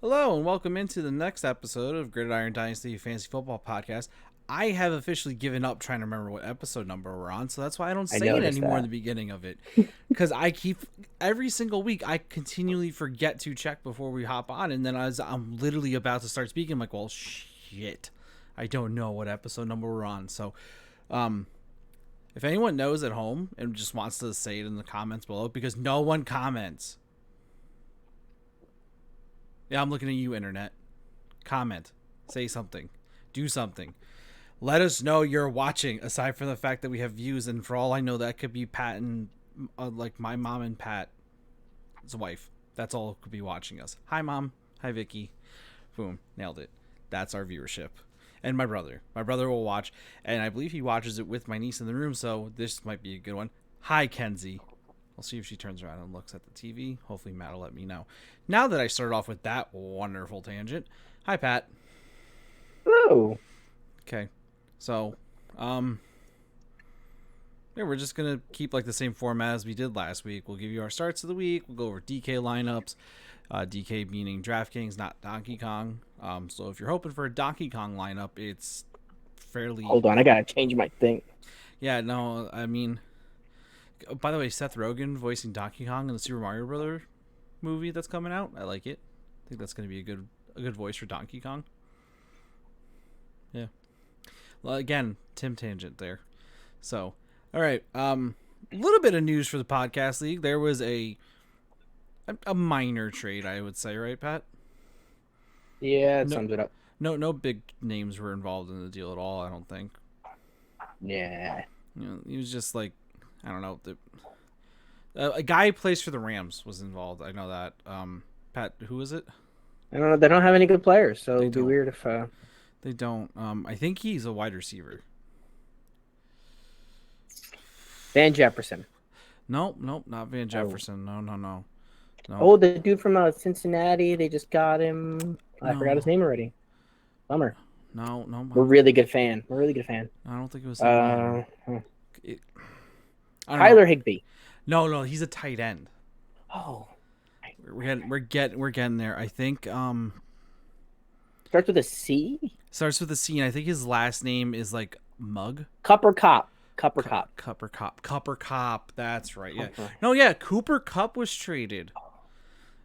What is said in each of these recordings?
Hello and welcome into the next episode of Gridiron Dynasty Fantasy Football Podcast. I have officially given up trying to remember what episode number we're on, so that's why I don't I say it noticed anymore in that. the beginning of it. Because I keep every single week I continually forget to check before we hop on, and then as I'm literally about to start speaking, I'm like, well, shit, I don't know what episode number we're on. So, um, if anyone knows at home and just wants to say it in the comments below, because no one comments. Yeah, I'm looking at you, internet. Comment, say something, do something. Let us know you're watching. Aside from the fact that we have views, and for all I know, that could be Pat and like my mom and Pat's wife. That's all could be watching us. Hi, mom. Hi, Vicky. Boom, nailed it. That's our viewership. And my brother. My brother will watch, and I believe he watches it with my niece in the room. So this might be a good one. Hi, Kenzie. I'll see if she turns around and looks at the TV. Hopefully, Matt will let me know. Now that I started off with that wonderful tangent. Hi, Pat. Oh, Okay. So, yeah, we're just gonna keep like the same format as we did last week. We'll give you our starts of the week. We'll go over DK lineups. DK meaning DraftKings, not Donkey Kong. So if you're hoping for a Donkey Kong lineup, it's fairly. hold on. I gotta change my thing. Yeah, no, I mean, by the way, Seth Rogen voicing Donkey Kong in the Super Mario Brother movie that's coming out. I like it. I think that's gonna be a good voice for Donkey Kong. Yeah. Well, again, Tim Tangent there. So, all right. A little bit of news for the podcast league. There was a minor trade, I would say, right, Pat? Yeah, it No, sums it up. no big names were involved in the deal at all. I don't think. Yeah. He was just like, I don't know. A guy who plays for the Rams was involved. I know that. Pat, who is it? I don't know. They don't have any good players, so They it'd be don't. weird if. They don't. I think he's a wide receiver. Van Jefferson. Nope, not Van Oh. Jefferson. No. Oh, the dude from Cincinnati. They just got him. I forgot his No, name already. Bummer. no. We're a really good fan. We're a really good fan. I don't think it was him either. Huh. It, I don't know. Tyler Higbee. No, he's a tight end. Oh, We're getting there. I think starts with a C. starts with a C, and I think his last name is like Mug. Cupper Cop. Cupper Cop. Copper Cop. That's right. Yeah. Cooper. No, yeah. Cooper Cup was traded.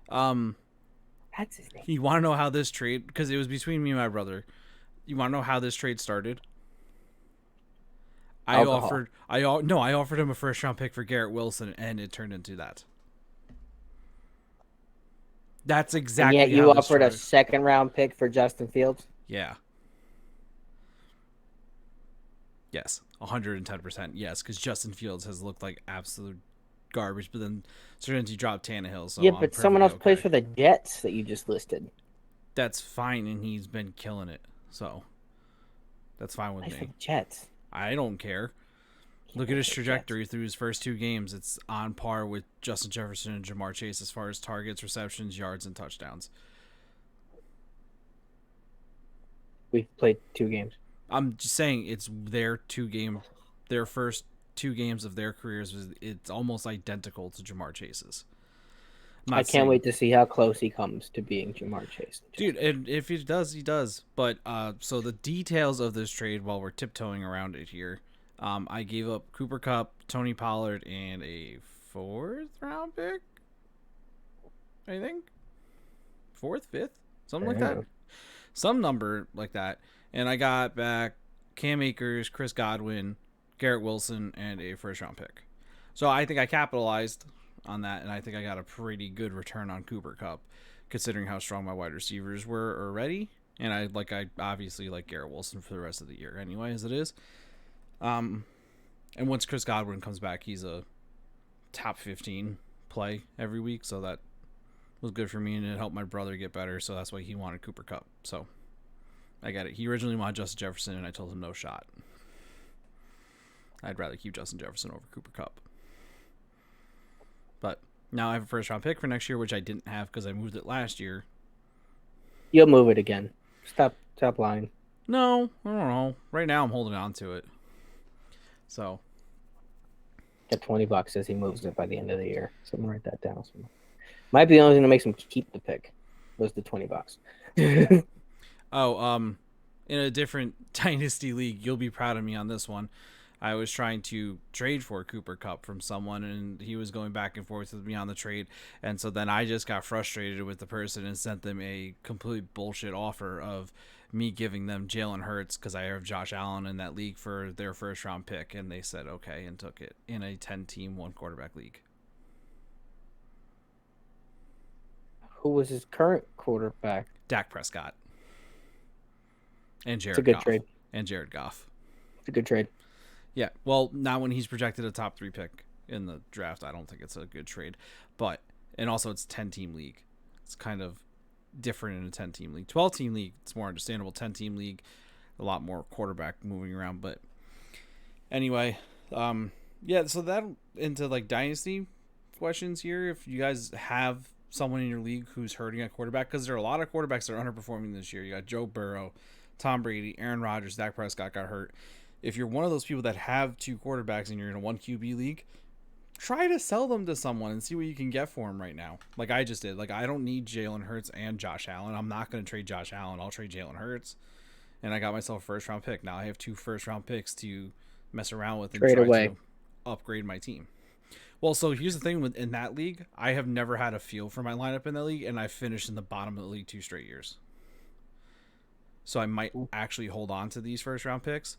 Um, That's his name. you want to know how this trade? Because it was between me and my brother. You want to know how this trade started? Alcohol. I offered him a first round pick for Garrett Wilson, and it turned into that. That's And exactly yet how you this offered a started. second round pick for Justin Fields. Yeah. Yes, 110%. Yes, because Justin Fields has looked like absolute garbage, but then certainty dropped Tannehill, so Yeah, I'm but someone perfectly else plays okay. for the Jets that you just listed. That's fine, and he's been killing it, so that's fine with Plays for me. the Jets. I don't care. He Look at plays his for the Jets. trajectory through his first two games. It's on par with Justin Jefferson and Jamar Chase as far as targets, receptions, yards, and touchdowns. We've played 2 games. I'm just saying it's their first 2 games of their careers it's almost identical to Jamar Chase's. I'm I not can't saying, wait to see how close he comes to being Jamar Chase. dude, and if he does, he does. But so the details of this trade, while we're tiptoeing around it here, I gave up Cooper Cup, Tony Pollard, and a fourth round pick. I think fourth, fifth, something like that, Yeah. some number like that, and I got back Cam Akers, Chris Godwin, Garrett Wilson, and a first round pick. So I think I capitalized on that, and I think I got a pretty good return on Cooper Cup, considering how strong my wide receivers were already. And I obviously like Garrett Wilson for the rest of the year anyway, as it is. And once Chris Godwin comes back, he's a top 15 play every week, so that was good for me, and it helped my brother get better. So that's why he wanted Cooper Cup. So I got it. He originally wanted Justin Jefferson, and I told him no shot. I'd rather keep Justin Jefferson over Cooper Cup. But now I have a first round pick for next year, which I didn't have because I moved it last year. You'll move it again. Stop lying. No, I don't know. Right now I'm holding on to it. So Get $20 as he moves it by the end of the year. Someone write that down. Might be the only thing that makes him keep the pick. was the $20. Oh, in a different dynasty league, you'll be proud of me on this one. I was trying to trade for Cooper Cup from someone, and he was going back and forth with me on the trade. And so then I just got frustrated with the person and sent them a complete bullshit offer of me giving them Jalen Hurts because I have Josh Allen in that league for their first round pick. And they said okay and took it in a 10-team, one quarterback league. Who was his current quarterback? Dak Prescott and It's a Jared good Goff. trade. And Jared Goff. It's a good trade. Yeah, well, not when he's projected a top 3 pick in the draft. I don't think it's a good trade. But, and also it's 10-team league. It's kind of different in a 10-team league. 12-team league, it's more understandable. 10-team league, a lot more quarterback moving around. But anyway, yeah, so that into like dynasty questions here. If you guys have someone in your league who's hurting at quarterback, because there are a lot of quarterbacks that are underperforming this year. You got Joe Burrow, Tom Brady, Aaron Rodgers, Dak Prescott got hurt. If you're one of those people that have 2 quarterbacks and you're in a 1 QB league, try to sell them to someone and see what you can get for them right now. Like I just did. Like I don't need Jalen Hurts and Josh Allen. I'm not going to trade Josh Allen. I'll trade Jalen Hurts. And I got myself a first round pick. Now I have 2 first round picks to mess around with and Trade try away. to upgrade my team. Well, so here's the thing in that league. I have never had a feel for my lineup in that league, and I finished in the bottom of the league 2 straight years. So I might actually hold on to these first round picks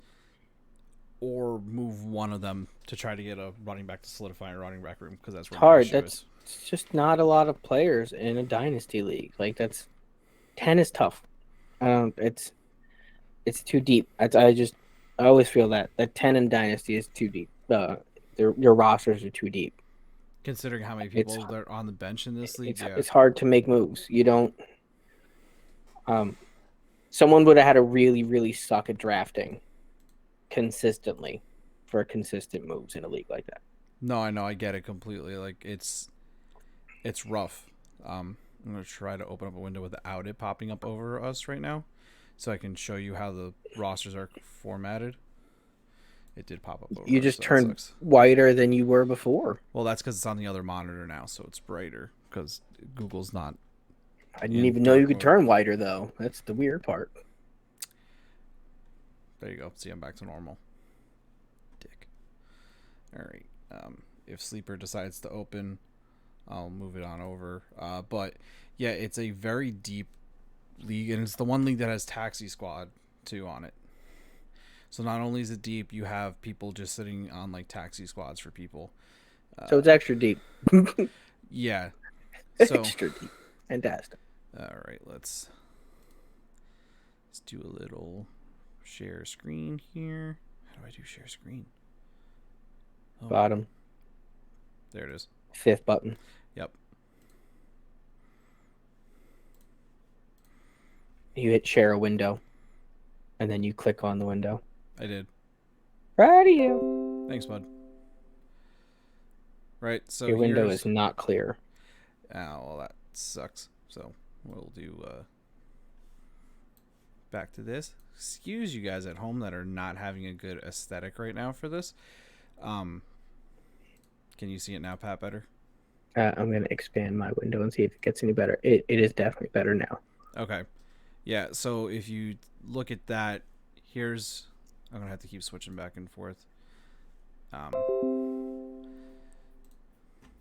or move one of them to try to get a running back to solidify a running back room because that's where It's hard. my issue That's is. it's just not a lot of players in a dynasty league. Like 10 is tough. It's too deep. I always feel that 10 in dynasty is too deep. Your rosters are too deep. Considering how many people that are on the bench in this league, It's hard to make moves. You don't. Someone would have had to really, really suck at drafting consistently for consistent moves in a league like that. No, I know, I get it completely. Like it's rough. I'm gonna try to open up a window without it popping up over us right now, so I can show you how the rosters are formatted. It did pop up over You us, just so that turned sucks. whiter than you were before. Well, that's because it's on the other monitor now, so it's brighter because Google's not. I didn't even know dark you could mode. turn whiter though. That's the weird part. There you go. See, I'm back to normal. Dick. All right. If Sleeper decides to open, I'll move it on over. But yeah, it's a very deep league, and it's the one league that has Taxi Squad too on it. So not only is it deep, you have people just sitting on like taxi squads for people. So it's extra deep. Yeah. So Extra deep. Fantastic. all right, let's do a little share screen here. How do I do share screen? Oh, Bottom. there it is. 5th button. Yep. You hit share a window, and then you click on the window. I did. Proud of you. Thanks, bud. Right, so Your window here's... is not clear. Oh, well, that sucks. So we'll do back to this. Excuse you guys at home that are not having a good aesthetic right now for this. Can you see it now, Pat, better? I'm going to expand my window and see if it gets any better. It is definitely better now. Okay. Yeah, so if you look at that, here's... I'm going to have to keep switching back and forth.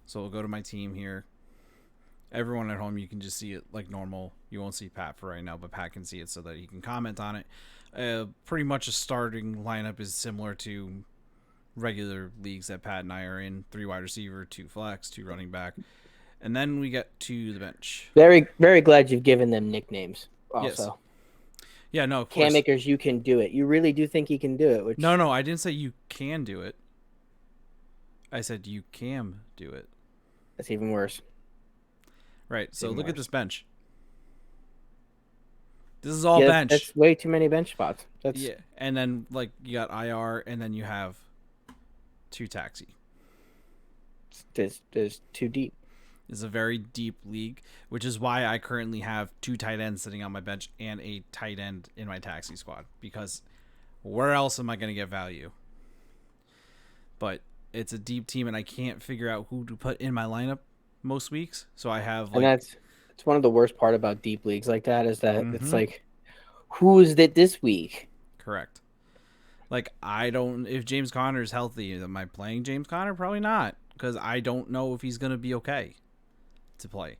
So we'll go to my team here. Everyone at home, you can just see it like normal. You won't see Pat for right now, but Pat can see it so that he can comment on it. Pretty much a starting lineup is similar to regular leagues that Pat and I are in. 3 wide receiver, 2 flex, 2 running back. And then we get to the bench. Very, very glad you've given them nicknames also. Yes. Yeah, no, of course. Cam Akers, you can do it. You really do think he can do it? Which... No, I didn't say you can do it. I said you can do it. That's even worse. Right, so Even look at worse. this bench. This is all bench. That's way too many bench spots. That's Yeah, and then like you got IR, and then you have 2 taxi. there's too deep. It's a very deep league, which is why I currently have 2 tight ends sitting on my bench and a tight end in my taxi squad, because where else am I going to get value? But it's a deep team, and I can't figure out who to put in my lineup most weeks. So I have And It's one of the worst part about deep leagues like that is that it's Mm-hmm. like, who is it this week? Correct. Like, I don't. If James Conner is healthy, am I playing James Conner? Probably not, because I don't know if he's gonna be okay to play.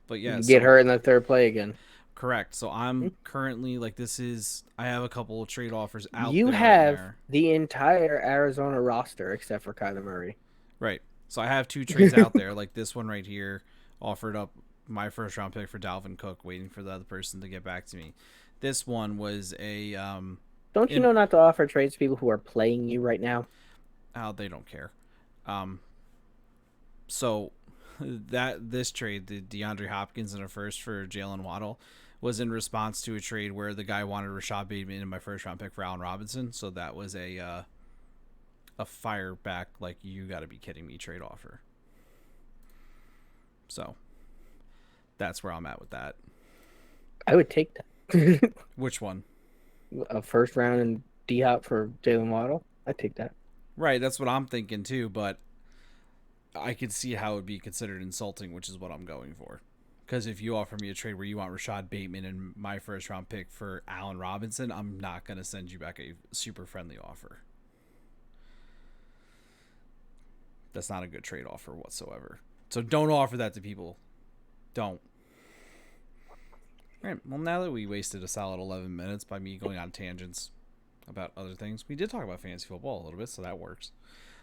But You yeah, get so hurt in the third play again. correct. So I'm currently like, this is. I have a couple of trade offers out You there right have now. the entire Arizona roster except for Kyler Murray. Right. So I have two trades out there, like this one right here, offered up my first round pick for Dalvin Cook, waiting for the other person to get back to me. This one was a Don't you in know not to offer trades to people who are playing you right now? oh, they don't care. Um, so that this trade, the DeAndre Hopkins and a first for Jalen Waddle, was in response to a trade where the guy wanted Rashad Bateman in my first round pick for Allen Robinson. So that was a fire back, like, you got to be kidding me, trade offer. So that's where I'm at with that. I would take that. Which one? A first round and D Hop for Jalen Waddle. I'd take that. Right, that's what I'm thinking too, but I could see how it would be considered insulting, which is what I'm going for. Because if you offer me a trade where you want Rashad Bateman and my first round pick for Allen Robinson, I'm not going to send you back a super friendly offer. That's not a good trade offer whatsoever. So don't offer that to people. Don't. All right. Well, now that we wasted a solid 11 minutes by me going on tangents about other things, we did talk about fantasy football a little bit, so that works.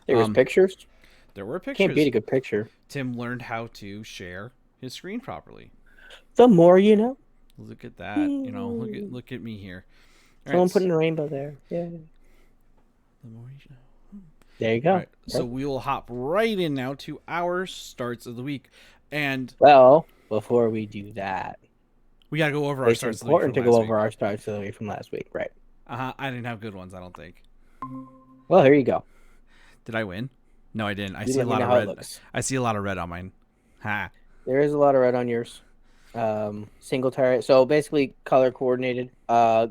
There was pictures. There were Can't beat pictures. a good picture. Tim learned how to share his screen properly. The more you know. Look at that. Look at me here. All Someone right. putting a rainbow there. Yeah. The more you know. There you All go. right. So we will hop right in now to our starts of the week. And Well, before we do that, we got to go over our it's starts of the week from important to last go week. over our starts of the week from last week, right? I didn't have good ones, I don't think. Well, here you go. Did I win? No, I didn't. I You see a let me lot know of how it red. looks. I see a lot of red on mine. Ha. There is a lot of red on yours. Singletary. So basically color coordinated.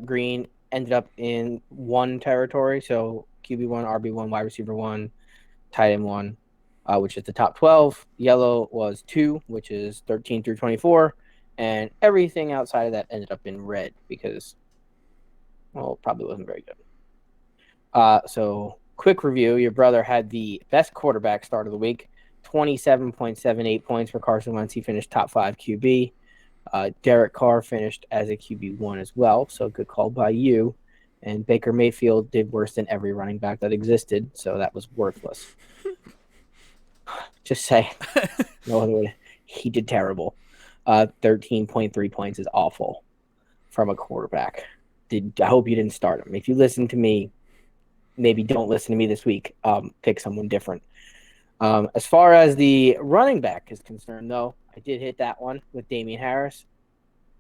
Green ended up in one territory. So QB1, RB1, wide receiver 1, tight end 1, which is the top 12. Yellow was 2, which is 13 through 24. And everything outside of that ended up in red because, well, probably wasn't very good. So quick review. Your brother had the best quarterback start of the week. 27.78 points for Carson Wentz. He finished top 5 QB. Derek Carr finished as a QB1 as well, so good call by you. And Baker Mayfield did worse than every running back that existed, so that was worthless. Just say, no other way. He did terrible. 13.3 points is awful from a quarterback. I hope you didn't start him. If you listen to me, maybe don't listen to me this week. Pick someone different. As far as the running back is concerned, though, I did hit that one with Damian Harris.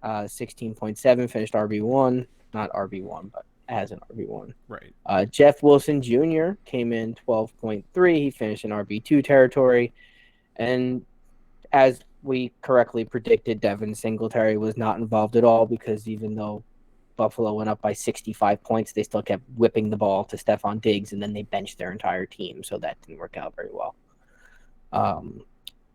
16.7, finished RB1. Not RB1, but as an RB1. Right. Jeff Wilson Jr. came in 12.3. He finished in RB2 territory. And as we correctly predicted, Devin Singletary was not involved at all because even though Buffalo went up by 65 points, they still kept whipping the ball to Stephon Diggs, and then they benched their entire team, so that didn't work out very well.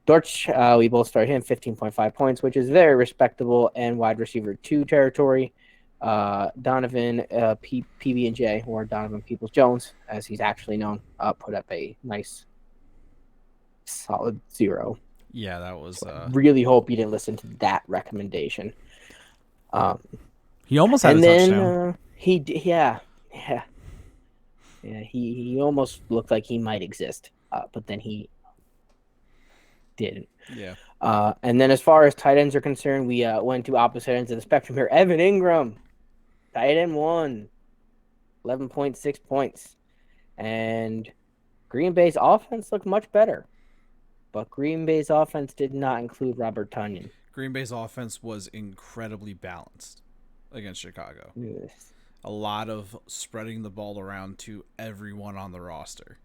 Dortch, we both started him 15.5 points, which is very respectable, and wide receiver 2 territory. Donovan PB&J, or Donovan Peoples-Jones, as he's actually known, put up a nice solid 0. Yeah, that was. So really hope you didn't listen to that recommendation. He almost had a touchdown. He almost looked like he might exist, but then he didn't. Yeah. And then as far as tight ends are concerned, we went to opposite ends of the spectrum here. Evan Ingram, tight end 1, 11.6 points. And Green Bay's offense looked much better. But Green Bay's offense did not include Robert Tonyan. Green Bay's offense was incredibly balanced against Chicago. Yes. A lot of spreading the ball around to everyone on the roster.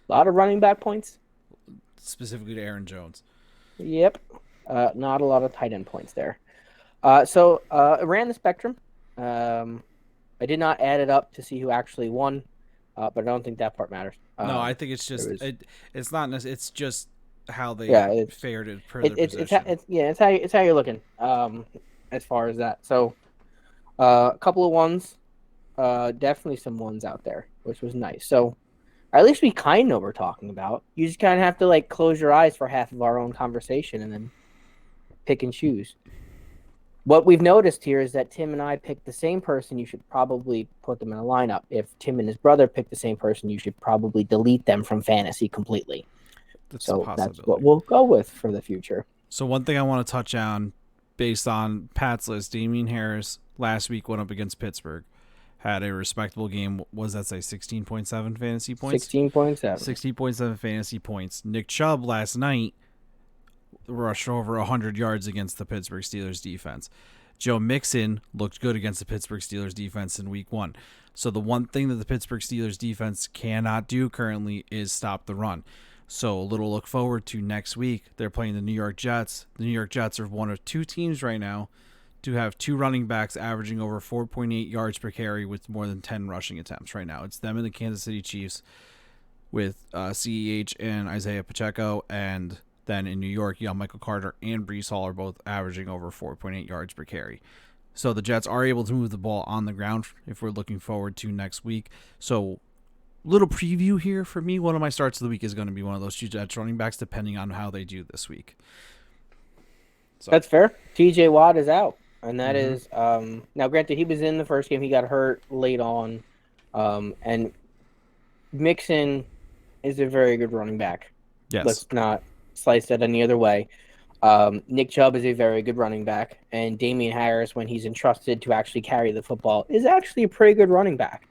A lot of running back points. Specifically to Aaron Jones. Yep. Not a lot of tight end points there. So it ran the spectrum. I did not add it up to see who actually won, but I don't think that part matters. No, I think it's just it's not. It's just how they Yeah, fared it per their position. it's how you're looking. As far as that. So, a couple of ones. Definitely some ones out there, which was nice. So, at least we kind of know what we're talking about. You just kind of have to like close your eyes for half of our own conversation and then pick and choose. What we've noticed here is that Tim and I picked the same person. You should probably put them in a lineup. If Tim and his brother pick the same person, you should probably delete them from fantasy completely. That's a So that's what possibility. we'll go with for the future. So one thing I want to touch on, based on Pat's list, Damien Harris last week went up against Pittsburgh, had a respectable game. What does that say? 16.7 fantasy points. 16.7. 16.7 fantasy points. Nick Chubb last night rushed over 100 yards against the Pittsburgh Steelers defense. Joe Mixon looked good against the Pittsburgh Steelers defense in week 1. So the one thing that the Pittsburgh Steelers defense cannot do currently is stop the run. So a little look forward to next week. They're playing the New York Jets. The New York Jets are one of 2 teams right now to have 2 running backs averaging over 4.8 yards per carry with more than 10 rushing attempts right now. It's them and the Kansas City Chiefs with CEH and Isaiah Pacheco, and then in New York, you got Michael Carter and Breece Hall are both averaging over 4.8 yards per carry. So the Jets are able to move the ball on the ground if we're looking forward to next week. So little preview here for me. One of my starts of the week is going to be one of those 2 Jets running backs, depending on how they do this week. So. That's fair. TJ Watt is out. And that is now granted he was in the first game, he got hurt late on. And Mixon is a very good running back. Yes. Let's not slice that any other way. Nick Chubb is a very good running back, and Damien Harris, when he's entrusted to actually carry the football, is actually a pretty good running back.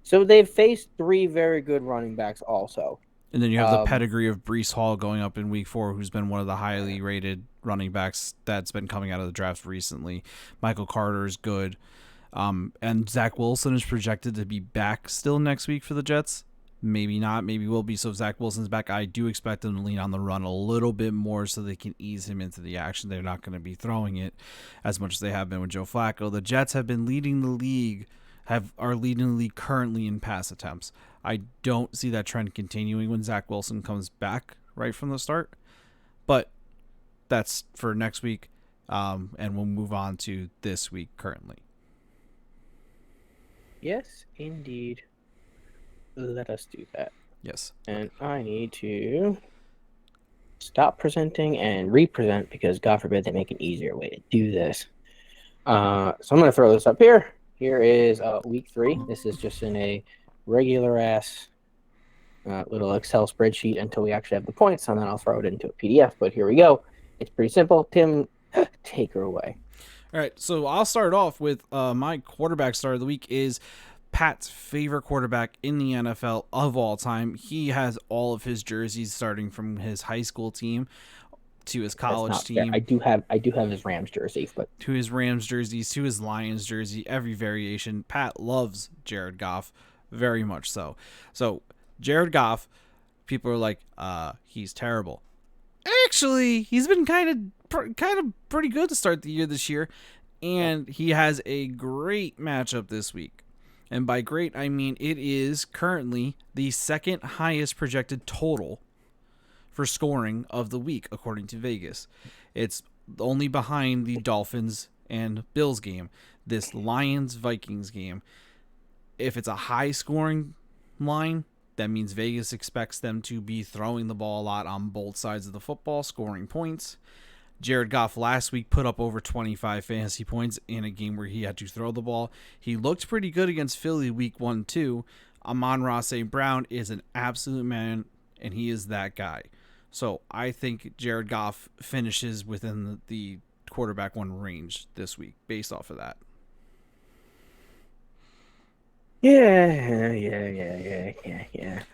So they've faced 3 very good running backs also. And then you have the pedigree of Breece Hall going up in week 4, who's been one of the highly rated running backs that's been coming out of the draft recently. Michael Carter is good. And Zach Wilson is projected to be back still next week for the Jets. Maybe not. Maybe will be. So if Zach Wilson's back, I do expect them to lean on the run a little bit more so they can ease him into the action. They're not going to be throwing it as much as they have been with Joe Flacco. The Jets have been leading the league, are leading the league currently in pass attempts. I don't see that trend continuing when Zach Wilson comes back right from the start. But that's for next week, and we'll move on to this week currently. Yes, indeed. Let us do that. Yes. And I need to stop presenting and represent because, God forbid, they make an easier way to do this. So I'm going to throw this up here. Here is week 3. This is just in a regular-ass little Excel spreadsheet until we actually have the points, and then I'll throw it into a PDF. But here we go. It's pretty simple. Tim, take her away. All right, so I'll start off with my quarterback start of the week is Pat's favorite quarterback in the NFL of all time. He has all of his jerseys starting from his high school team to his college team. Fair. I do have his Rams jersey, but to his Rams jerseys, to his Lions jersey, every variation. Pat loves Jared Goff, very much so. So Jared Goff, people are like, he's terrible. Actually, he's been kind of pretty good to start the year this year, and he has a great matchup this week. And by great, I mean it is currently the second highest projected total for scoring of the week, according to Vegas. It's only behind the Dolphins and Bills game. This Lions-Vikings game, if it's a high-scoring line, that means Vegas expects them to be throwing the ball a lot on both sides of the football, scoring points. Jared Goff last week put up over 25 fantasy points in a game where he had to throw the ball. He looked pretty good against Philly week 1, too. Amon-Ra St. Brown is an absolute man, and he is that guy. So I think Jared Goff finishes within the quarterback 1 range this week based off of that. Yeah.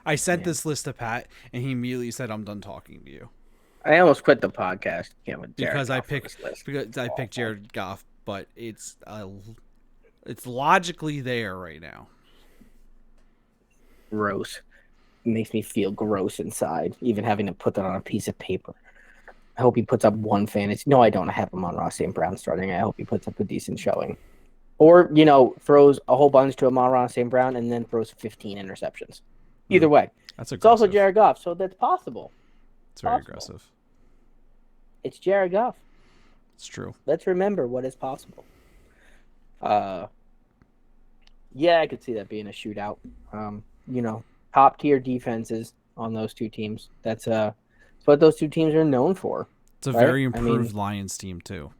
I sent this list to Pat, and he immediately said, "I'm done talking to you." I almost quit the podcast because I picked Jared Goff, but it's logically there right now. Gross. It makes me feel gross inside, even having to put that on a piece of paper. I hope he puts up 1 fantasy. No, I don't have him on Ross St. Brown starting. I hope he puts up a decent showing. Or, throws a whole bunch to Amon-Ra St. Brown and then throws 15 interceptions. Either way. That's it's also Jared Goff, so that's possible. It's very Possible. aggressive. It's Jared Goff. It's true. Let's remember what is possible. Yeah, I could see that being a shootout. Top tier defenses on those two teams. That's what those two teams are known for. It's a Right? very improved Lions team too.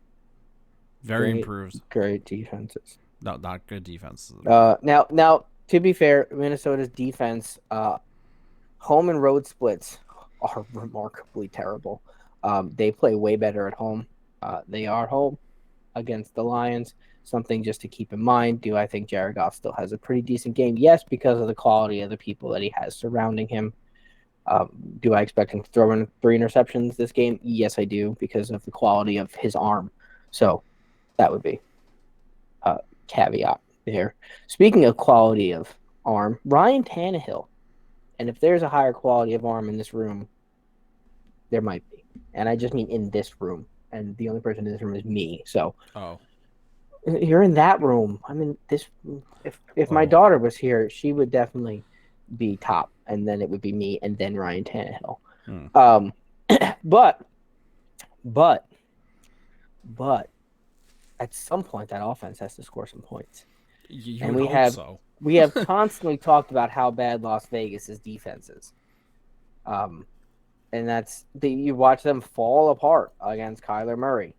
Very improved. Great defenses. No, not good defenses. Now, to be fair, Minnesota's defense, home and road splits are remarkably terrible. They play way better at home. They are home against the Lions. Something just to keep in mind. Do I think Jared Goff still has a pretty decent game? Yes, because of the quality of the people that he has surrounding him. Do I expect him to throw in 3 interceptions this game? Yes, I do, because of the quality of his arm. So that would be a caveat there. Speaking of quality of arm, Ryan Tannehill. And if there's a higher quality of arm in this room, there might be. And I just mean in this room. And the only person in this room is me. So you're in that room. I mean, this. If my daughter was here, she would definitely be top, and then it would be me, and then Ryan Tannehill. But at some point, that offense has to score some points. We have constantly talked about how bad Las Vegas's defense is. And that's you watch them fall apart against Kyler Murray.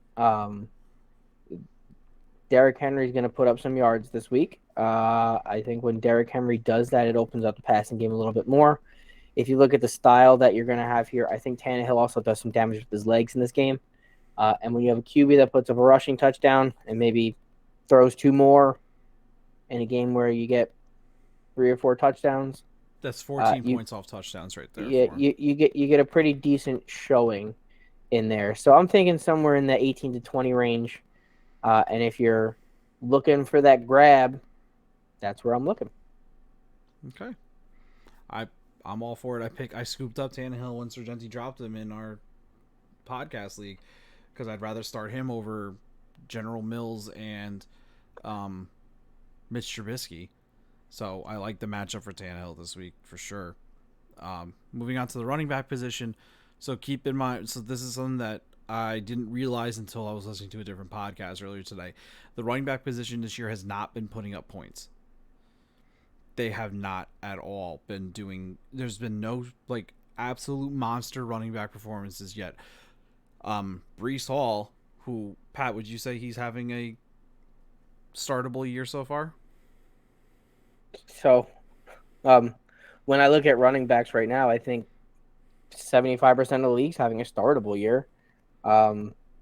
Derrick Henry's going to put up some yards this week. I think when Derrick Henry does that, it opens up the passing game a little bit more. If you look at the style that you're going to have here, I think Tannehill also does some damage with his legs in this game. And when you have a QB that puts up a rushing touchdown and maybe throws 2 more in a game where you get 3 or 4 touchdowns, that's 14 points off touchdowns right there. Yeah, you get a pretty decent showing in there. So I'm thinking somewhere in the 18 to 20 range. And if you're looking for that grab, that's where I'm looking. Okay. I'm all for it. I scooped up Tannehill when Sargenti dropped him in our podcast league because I'd rather start him over General Mills and Mitch Trubisky. So I like the matchup for Tannehill this week for sure. Moving on to the running back position. So keep in mind, so this is something that I didn't realize until I was listening to a different podcast earlier today. The running back position this year has not been putting up points. They have not at all been doing. There's been no absolute monster running back performances yet. Breece Hall, who, Pat, would you say he's having a startable year so far? So, when I look at running backs right now, I think 75% of the league's having a startable year.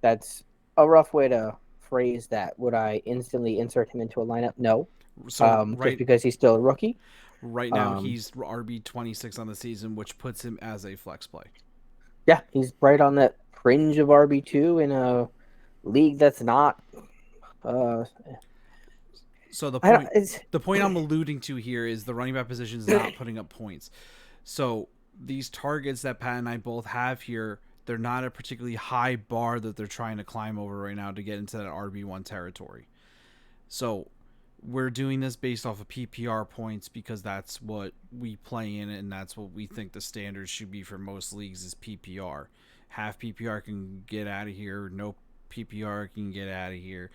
That's a rough way to phrase that. Would I instantly insert him into a lineup? No. So just because he's still a rookie. Right now, he's RB26 on the season, which puts him as a flex play. Yeah, he's right on that fringe of RB2 in a league that's not. So the point I'm alluding to here is the running back position is not putting up points. So these targets that Pat and I both have here, they're not a particularly high bar that they're trying to climb over right now to get into that RB1 territory. So we're doing this based off of PPR points because that's what we play in and that's what we think the standard should be for most leagues is PPR. Half PPR can get out of here. No PPR can get out of here.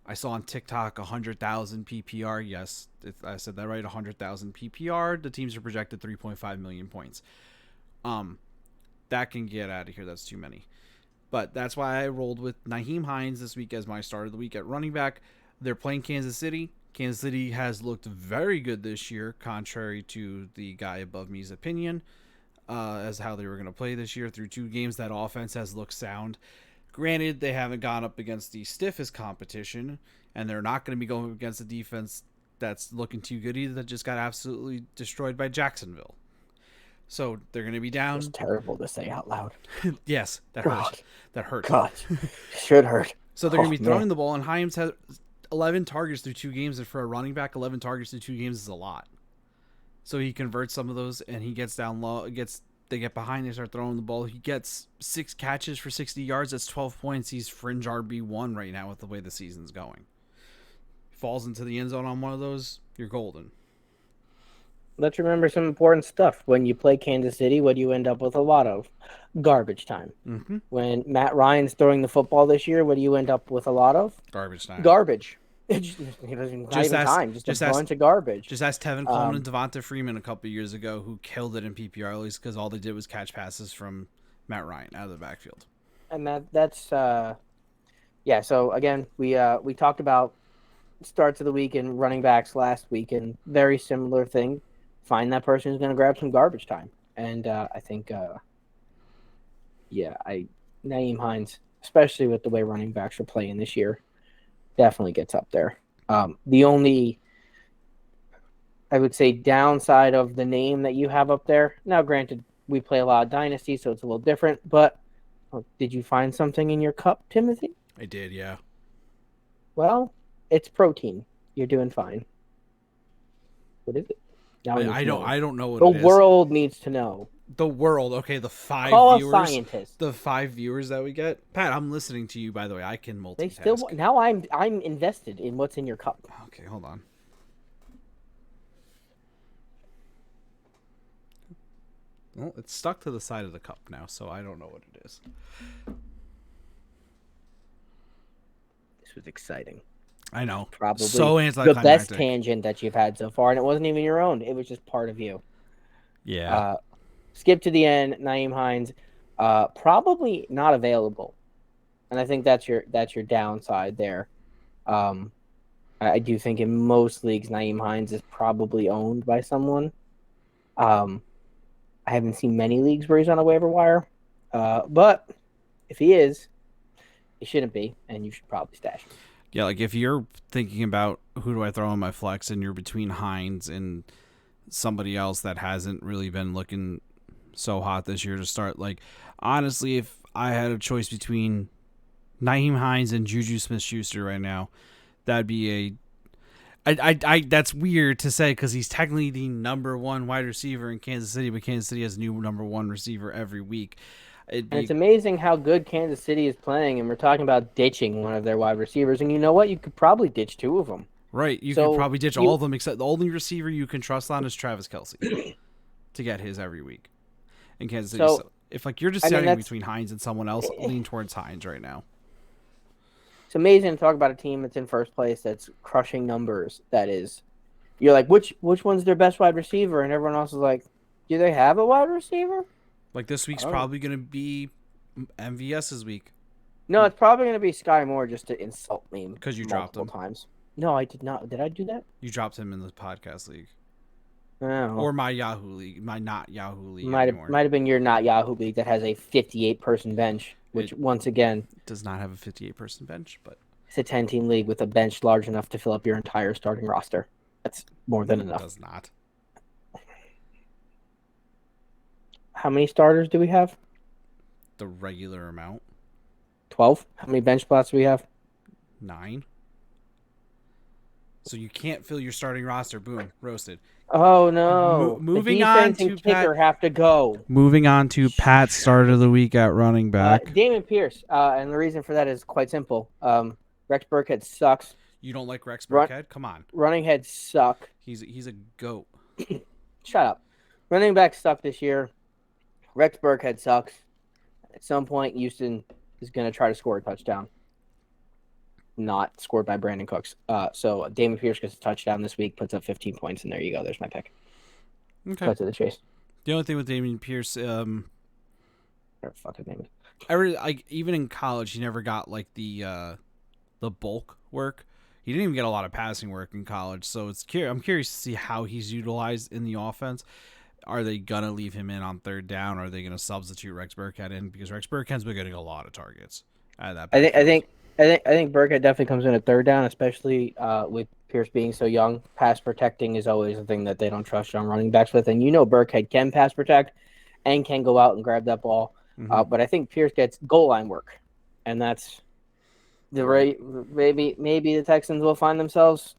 I saw on TikTok 100,000 PPR. Yes, I said that right. 100,000 PPR. The teams are projected 3.5 million points. That can get out of here. That's too many. But that's why I rolled with Nyheim Hines this week as my start of the week at running back. They're playing Kansas City. Kansas City has looked very good this year, contrary to the guy above me's opinion, as how they were going to play this year. Through 2 games, that offense has looked sound. Granted, they haven't gone up against the stiffest competition, and they're not going to be going up against a defense that's looking too good either, that just got absolutely destroyed by Jacksonville. So they're going to be down. It's terrible to say out loud. Yes, that hurt. That hurt. God, should hurt. So they're going to be throwing the ball, and Hines has 11 targets through 2 games, and for a running back, 11 targets through 2 games is a lot. So he converts some of those, and he gets down low. They get behind, they start throwing the ball. He gets 6 catches for 60 yards. That's 12 points. He's fringe RB1 right now with the way the season's going. Falls into the end zone on one of those, you're golden. let's remember some important stuff. When you play Kansas City, what do you end up with a lot of? Garbage time. Mm-hmm. When Matt Ryan's throwing the football this year, what do you end up with a lot of? Garbage time. Garbage. Not Just even ask, time, just a just ask, bunch of garbage. just ask Tevin Coleman and Um, Devonta Freeman a couple years ago, who killed it in PPR leagues because all they did was catch passes from Matt Ryan out of the backfield. and that's yeah. So again, we talked about starts of the week and running backs last week, and very similar thing. Find that person who's going to grab some garbage time, and I think yeah, I Naeem Hines, especially with the way running backs are playing this year, definitely gets up there. The only, I would say, downside of the name that you have up there. Now, granted, we play a lot of dynasty, so it's a little different. But did you find something in your cup, Timothy? I did, yeah. Well, it's protein. You're doing fine. What is it? Now we need to know. I don't know The what it is. world needs to know. The world, okay, the Call a scientist. the 5 viewers that we get. Pat, I'm listening to you. By the way, I can multitask. They still now. I'm invested in what's in your cup. Okay, hold on. Well, it's stuck to the side of the cup now, so I don't know what it is. This was exciting. I know. Probably So the best anticlimactic. tangent that you've had so far, and it wasn't even your own. It was just part of you. Yeah. Skip to the end. Naeem Hines, probably not available, and I think that's your downside there. I do think in most leagues, Naeem Hines is probably owned by someone. I haven't seen many leagues where he's on a waiver wire, but if he is, he shouldn't be, and you should probably stash him. Yeah, like if you're thinking about who do I throw in my flex and you're between Hines and somebody else that hasn't really been looking so hot this year to start, like honestly, if I had a choice between Naeem Hines and Juju Smith-Schuster right now, that'd be that's weird to say because he's technically the number one wide receiver in Kansas City, but Kansas City has a new number one receiver every week. And it's amazing how good Kansas City is playing, and we're talking about ditching one of their wide receivers. And you know what? You could probably ditch two of them. Right, you So could probably ditch all of them except the only receiver you can trust on is Travis Kelce to get his every week in Kansas City. So if like you're just standing between Hines and someone else, lean towards Hines right now. It's amazing to talk about a team that's in first place that's crushing numbers. That is, you're like, which one's their best wide receiver? And everyone else is like, do they have a wide receiver? Like this week's probably going to be MVS's week. No, it's probably going to be Sky Moore just to insult me because you dropped him times. No, I did not. Did I do that? You dropped him in the podcast league. Oh. Or my Yahoo league, my not Yahoo league. Might have been your not Yahoo league that has a 58-person bench, which once again does not have a 58-person bench, but it's a 10-team league with a bench large enough to fill up your entire starting roster. That's more than enough. It does not. How many starters do we have? The regular amount. 12. How many bench spots do we have? 9. So you can't fill your starting roster. Boom, roasted. Oh no! Moving on to kicker have to go. Moving on to Pat's start of the week at running back. Dameon Pierce, and the reason for that is quite simple. Rex Burkhead sucks. You don't like Rex Burkhead? Come on. Running heads suck. He's a goat. Shut up. Running backs suck this year. Rex Burkhead sucks. At some point, Houston is going to try to score a touchdown. Not scored by Brandon Cooks. So Dameon Pierce gets a touchdown this week, puts up 15 points, and there you go. There's my pick. Okay. Cut to the chase. The only thing with Dameon Pierce, fucking name it. Even in college, he never got like the bulk work. He didn't even get a lot of passing work in college. So I'm curious to see how he's utilized in the offense. Are they gonna leave him in on third down? Or are they gonna substitute Rex Burkhead in because Rex Burkhead's been getting a lot of targets at that. I think Burkhead definitely comes in at third down, especially with Pierce being so young. Pass protecting is always a thing that they don't trust young running backs with, and Burkhead can pass protect and can go out and grab that ball. Mm-hmm. But I think Pierce gets goal line work, and that's the right. Maybe the Texans will find themselves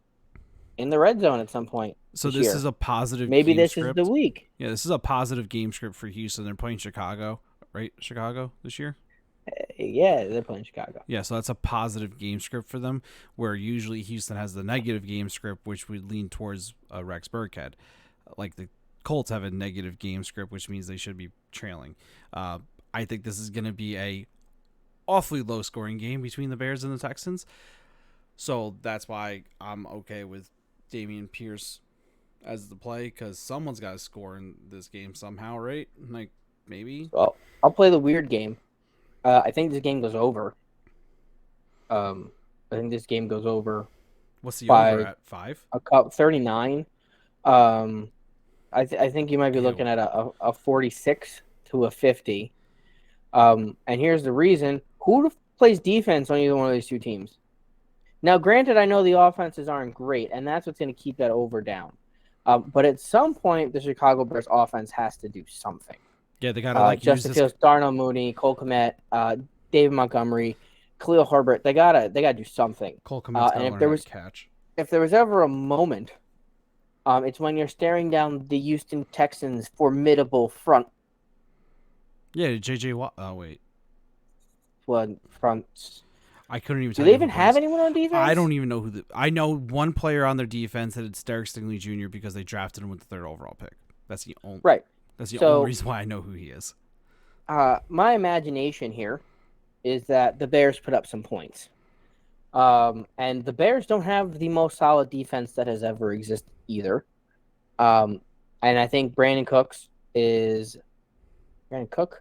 in the red zone at some point. So this is a positive. Maybe game this script. is the week. Yeah, this is a positive game script for Houston. They're playing Chicago, right? Chicago this year. Yeah, they're playing Chicago. Yeah, so that's a positive game script for them, where usually Houston has the negative game script, which would lean towards Rex Burkhead. Like the Colts have a negative game script, which means they should be trailing. I think this is going to be a awfully low scoring game between the Bears and the Texans. So that's why I'm okay with Dameon Pierce as the play, because someone's got to score in this game somehow, right? Like maybe. Well, I'll play the weird game. I think this game goes over. I think this game goes over What's the by over at 5? a cup 39. I think you might be Ew. looking at a 46 to a 50. And here's the reason: who plays defense on either one of these two teams? Now, granted, I know the offenses aren't great, and that's what's going to keep that over down. But at some point, the Chicago Bears offense has to do something. Yeah, they gotta use Justin this. Fields, Darnell Mooney, Cole Kmet, David Montgomery, Khalil Herbert. They gotta do something. Cole Kmet's gotta learn how to catch. If there was ever a moment, it's when you're staring down the Houston Texans' formidable front. Yeah, JJ Watt. Oh wait, Fronts. I couldn't even. Do they even have anyone on defense? I don't even know who. I know one player on their defense, and it's Derek Stingley Jr. because they drafted him with the 3rd overall pick. That's the only. Right. That's the only reason why I know who he is. My imagination here is that the Bears put up some points. And the Bears don't have the most solid defense that has ever existed either. And I think Brandon Cooks is Cooks.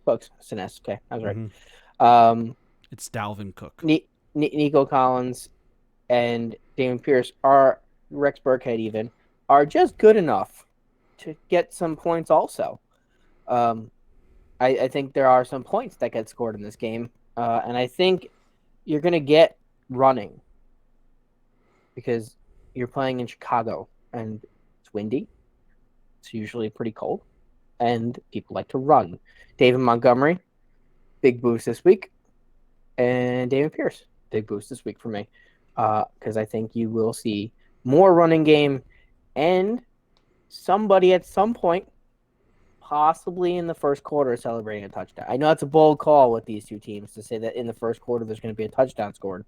It's an S. Okay, I was right. Mm-hmm. It's Dalvin Cook. Nico Collins and Dameon Pierce are Rex Burkhead even are just good enough to get some points also. I think there are some points that get scored in this game. And I think you're going to get running because you're playing in Chicago and it's windy. It's usually pretty cold and people like to run. David Montgomery, big boost this week. And Dameon Pierce, big boost this week for me. Because I think you will see more running game and somebody at some point, possibly in the first quarter, celebrating a touchdown. I know it's a bold call with these two teams to say that in the first quarter there's going to be a touchdown scored.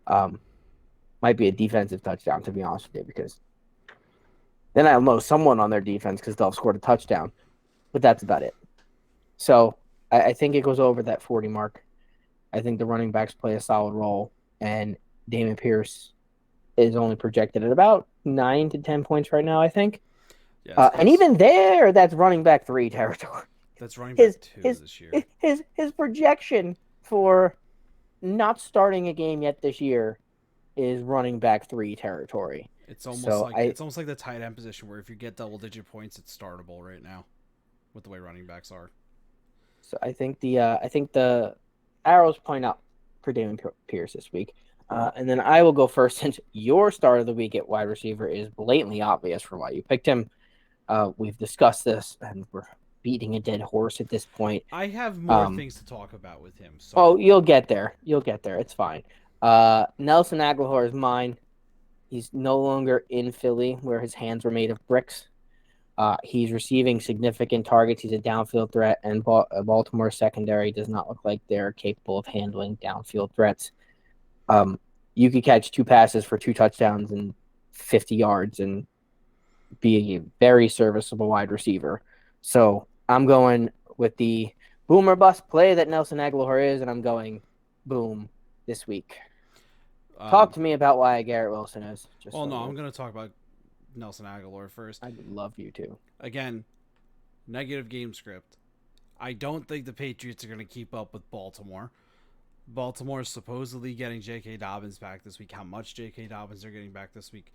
Might be a defensive touchdown, to be honest with you, because then I'll know someone on their defense because they'll have scored a touchdown. But that's about it. So I think it goes over that 40 mark. I think the running backs play a solid role, and Dameon Pierce is only projected at about 9 to 10 points right now, I think. Yeah, and even there, that's running back 3 territory. That's running back 2 this year. His projection for not starting a game yet this year is running back 3 territory. It's almost like the tight end position where if you get double-digit points, it's startable right now, with the way running backs are. So I think the arrows point up for Dameon Pierce this week. And then I will go first since your start of the week at wide receiver is blatantly obvious for why you picked him. We've discussed this, and we're beating a dead horse at this point. I have more things to talk about with him. So. Oh, you'll get there. It's fine. Nelson Agholor is mine. He's no longer in Philly, where his hands were made of bricks. He's receiving significant targets. He's a downfield threat, and Baltimore's secondary does not look like they're capable of handling downfield threats. You could catch 2 passes for 2 touchdowns and 50 yards and be a very serviceable wide receiver. So I'm going with the boom or bust play that Nelson Agholor is, and I'm going boom this week. Talk to me about why Garrett Wilson is. I'm going to talk about Nelson Agholor first. I'd love you to. Again, negative game script. I don't think the Patriots are going to keep up with Baltimore. Baltimore is supposedly getting J.K. Dobbins back this week. How much J.K. Dobbins they're getting back this week,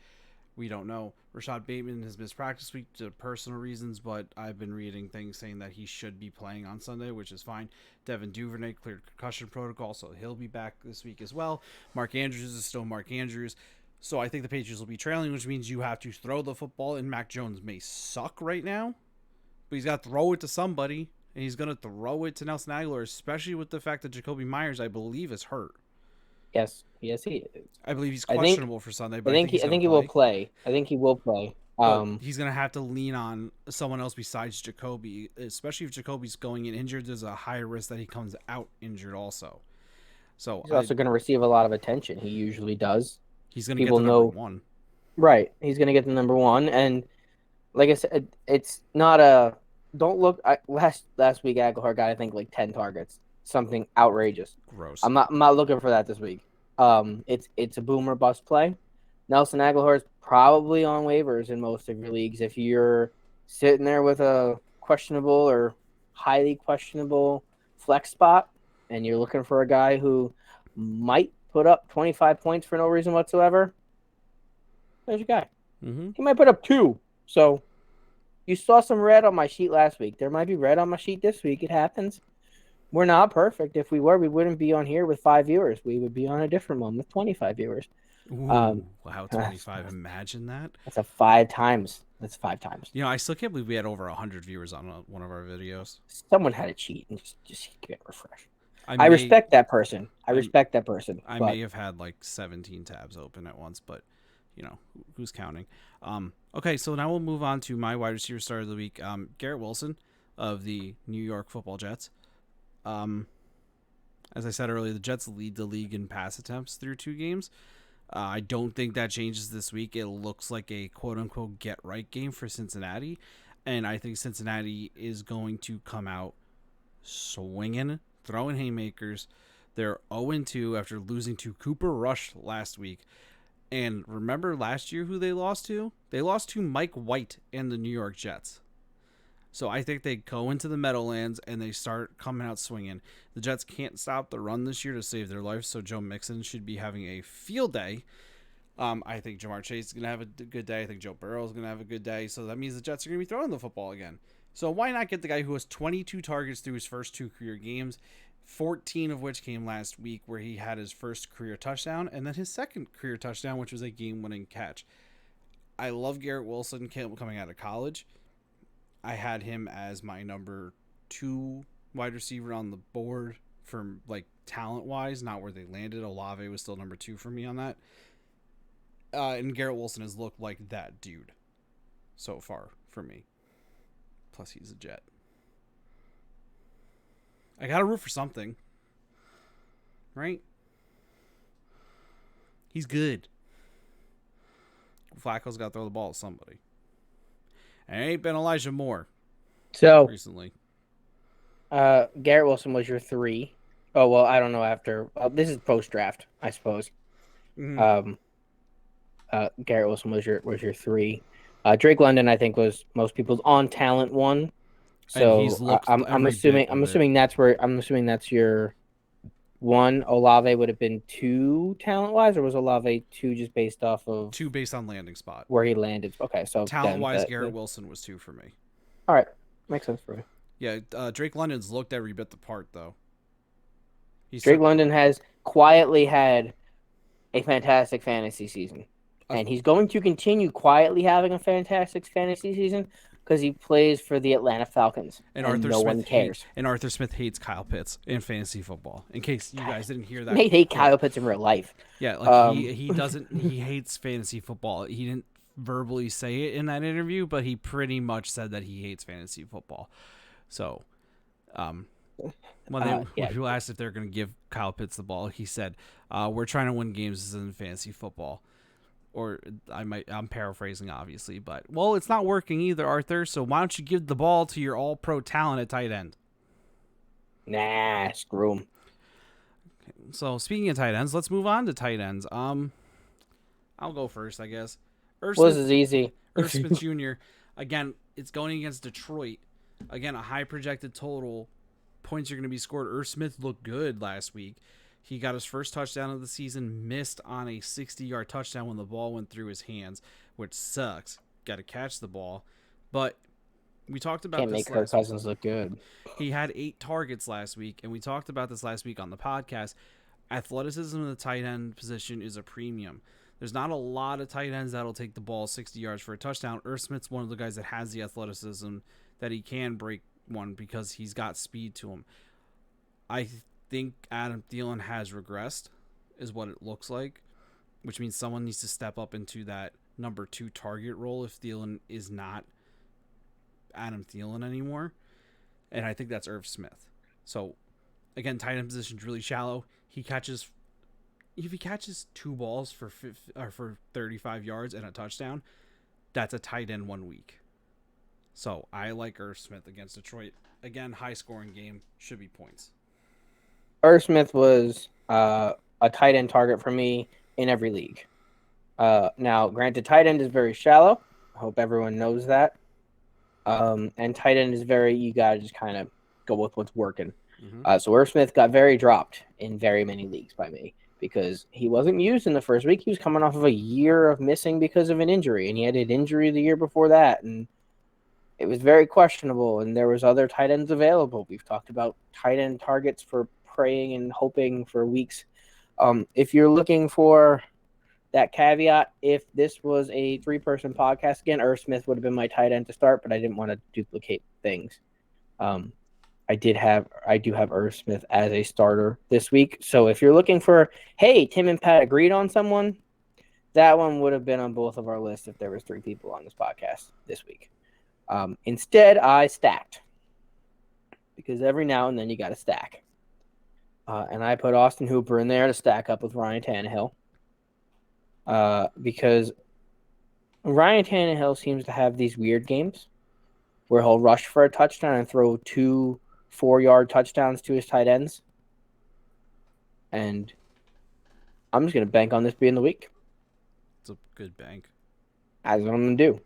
we don't know. Rashad Bateman has missed practice week due to personal reasons, but I've been reading things saying that he should be playing on Sunday, which is fine. Devin Duvernay cleared concussion protocol, so he'll be back this week as well. Mark Andrews is still Mark Andrews. So I think the Patriots will be trailing, which means you have to throw the football, and Mac Jones may suck right now, but he's got to throw it to somebody, and he's going to throw it to Nelson Agholor, especially with the fact that Jacoby Myers, I believe, is hurt. Yes, he is. I believe he's questionable for Sunday, but I think he will play. I think he will play. He's going to have to lean on someone else besides Jacoby, especially if Jacoby's going in injured. There's a high risk that he comes out injured also. So he's also going to receive a lot of attention. He usually does. He's going to get the number 1. Right. He's going to get the number one. And like I said, it's not a. Don't look. Last week, Aguilar got, I think, like 10 targets. Something outrageous. Gross. I'm not looking for that this week. It's a boomer bust play. Nelson Aguilar is probably on waivers in most of your leagues. If you're sitting there with a questionable or highly questionable flex spot, and you're looking for a guy who might put up 25 points for no reason whatsoever, there's your guy. Mm-hmm. He might put up 2. So you saw some red on my sheet last week. There might be red on my sheet this week. It happens. We're not perfect. If we were, we wouldn't be on here with 5 viewers. We would be on a different one with 25 viewers. Ooh, wow, 25. Imagine that. That's a 5 times. That's 5 times. I still can't believe we had over 100 viewers on one of our videos. Someone had to cheat and just get refreshed. I respect that person. I respect that person. I may have had like 17 tabs open at once, but who's counting? Okay, so now we'll move on to my wide receiver star of the week, Garrett Wilson of the New York Football Jets. As I said earlier, the Jets lead the league in pass attempts through 2 games. I don't think that changes this week. It looks like a quote-unquote get-right game for Cincinnati, and I think Cincinnati is going to come out swinging, throwing haymakers. They're 0-2 after losing to Cooper Rush last week. And remember last year who they lost to? They lost to Mike White and the New York Jets. So I think they go into the Meadowlands and they start coming out swinging. The Jets can't stop the run this year to save their life, so Joe Mixon should be having a field day. I think Jamar Chase is going to have a good day. I think Joe Burrow is going to have a good day. So that means the Jets are going to be throwing the football again. So why not get the guy who has 22 targets through his first 2 career games, 14 of which came last week where he had his first career touchdown, and then his second career touchdown, which was a game-winning catch. I love Garrett Wilson coming out of college. I had him as my number 2 wide receiver on the board for like talent-wise, not where they landed. Olave was still number 2 for me on that. And Garrett Wilson has looked like that dude so far for me. Plus, he's a Jet. I got to root for something. Right? He's good. Flacco's got to throw the ball at somebody. And it ain't been Elijah Moore recently. Garrett Wilson was your 3. Oh, well, I don't know after. This is post-draft, I suppose. Mm-hmm. Garrett Wilson was your 3. Drake London, I think, was most people's on-talent 1. So I'm assuming that's your 1. Olave would have been 2 talent-wise, or was Olave 2 just based off of 2 based on landing spot where he landed? Okay, so talent-wise, Garrett Wilson was 2 for me. All right, makes sense for me. Yeah, Drake London's looked every bit the part though. Drake London has quietly had a fantastic fantasy season, and he's going to continue quietly having a fantastic fantasy season because he plays for the Atlanta Falcons, and no one cares. And Arthur Smith hates Kyle Pitts in fantasy football. In case you guys didn't hear that, they hate Kyle Pitts in real life. Yeah, like he doesn't. He hates fantasy football. He didn't verbally say it in that interview, but he pretty much said that he hates fantasy football. So, when people asked if they're going to give Kyle Pitts the ball, he said, "We're trying to win games in fantasy football." Or I'm paraphrasing, obviously, but it's not working either, Arthur. So why don't you give the ball to your all-pro talent at tight end? Nah, screw him. Okay, so speaking of tight ends, let's move on to tight ends. I'll go first, I guess. This is easy. Irv Smith Jr. Again, it's going against Detroit. Again, a high projected total. Points are going to be scored. Irv Smith looked good last week. He got his first touchdown of the season, missed on a 60-yard touchdown when the ball went through his hands, which sucks. Got to catch the ball. But we talked about Can't make Kirk Cousins look good. He had 8 targets last week, and we talked about this last week on the podcast. Athleticism in the tight end position is a premium. There's not a lot of tight ends that'll take the ball 60 yards for a touchdown. Irv Smith's one of the guys that has the athleticism that he can break one because he's got speed to him. I think Adam Thielen has regressed, is what it looks like, which means someone needs to step up into that number 2 target role if Thielen is not Adam Thielen anymore. And I think that's Irv Smith. So, again, tight end position is really shallow. He catches if he catches 2 balls for 35 yards and a touchdown, that's a tight end 1 week. So I like Irv Smith against Detroit. Again, high scoring game, should be points. Irv Smith was a tight end target for me in every league. Now, granted, tight end is very shallow. I hope everyone knows that. And tight end is you got to just kind of go with what's working. Mm-hmm. So Irv Smith got very dropped in very many leagues by me because he wasn't used in the first week. He was coming off of a year of missing because of an injury, and he had an injury the year before that, and it was very questionable, and there was other tight ends available. We've talked about tight end targets for praying and hoping for weeks. If you're looking for that caveat, if this was a 3-person podcast again, Irv Smith would have been my tight end to start, but I didn't want to duplicate things. I do have Irv Smith as a starter this week. So if you're looking for, hey, Tim and Pat agreed on someone, that one would have been on both of our lists if there was 3 people on this podcast this week. Instead, I stacked because every now and then you got to stack. And I put Austin Hooper in there to stack up with Ryan Tannehill. Because Ryan Tannehill seems to have these weird games where he'll rush for a touchdown and throw 2 4-yard touchdowns to his tight ends. And I'm just going to bank on this being the week. It's a good bank. That's what I'm going to do.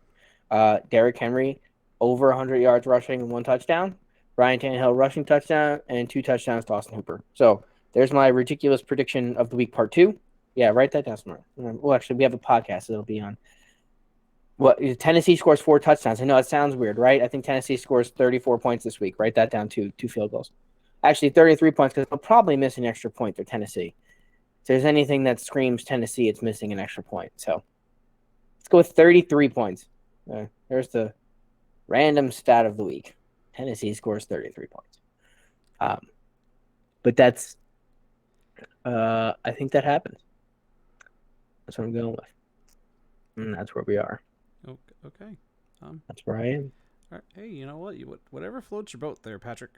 Derrick Henry, over 100 yards rushing and 1 touchdown. Ryan Tannehill, rushing touchdown and 2 touchdowns to Austin Hooper. So there's my ridiculous prediction of the week, part 2. Yeah, write that down somewhere. Well, actually, we have a podcast that it'll be on. Tennessee scores 4 touchdowns. I know it sounds weird, right? I think Tennessee scores 34 points this week. Write that down, 2 field goals. Actually, 33 points because they'll probably miss an extra point for Tennessee. If there's anything that screams Tennessee, it's missing an extra point. So let's go with 33 points. There's the random stat of the week. Tennessee scores 33 points. But that's, I think that happens. That's what I'm going with. And that's where we are. Okay. That's where I am. All right. Hey, you know what? Whatever floats your boat there, Patrick.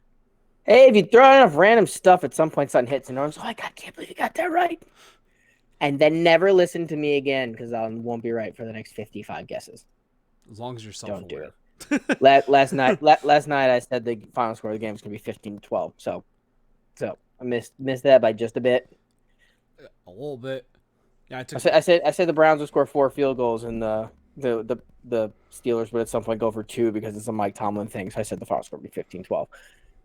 Hey, if you throw enough random stuff, at some point something hits and everyone's like, I can't believe you got that right. And then never listen to me again because I won't be right for the next 55 guesses. As long as you're self-aware. Don't do it. last night I said the final score of the game is going to be 15-12. So I missed that by just a bit. A little bit. Yeah, I said the Browns would score 4 field goals and the Steelers would at some point go for 2 because it's a Mike Tomlin thing. So I said the final score would be 15-12.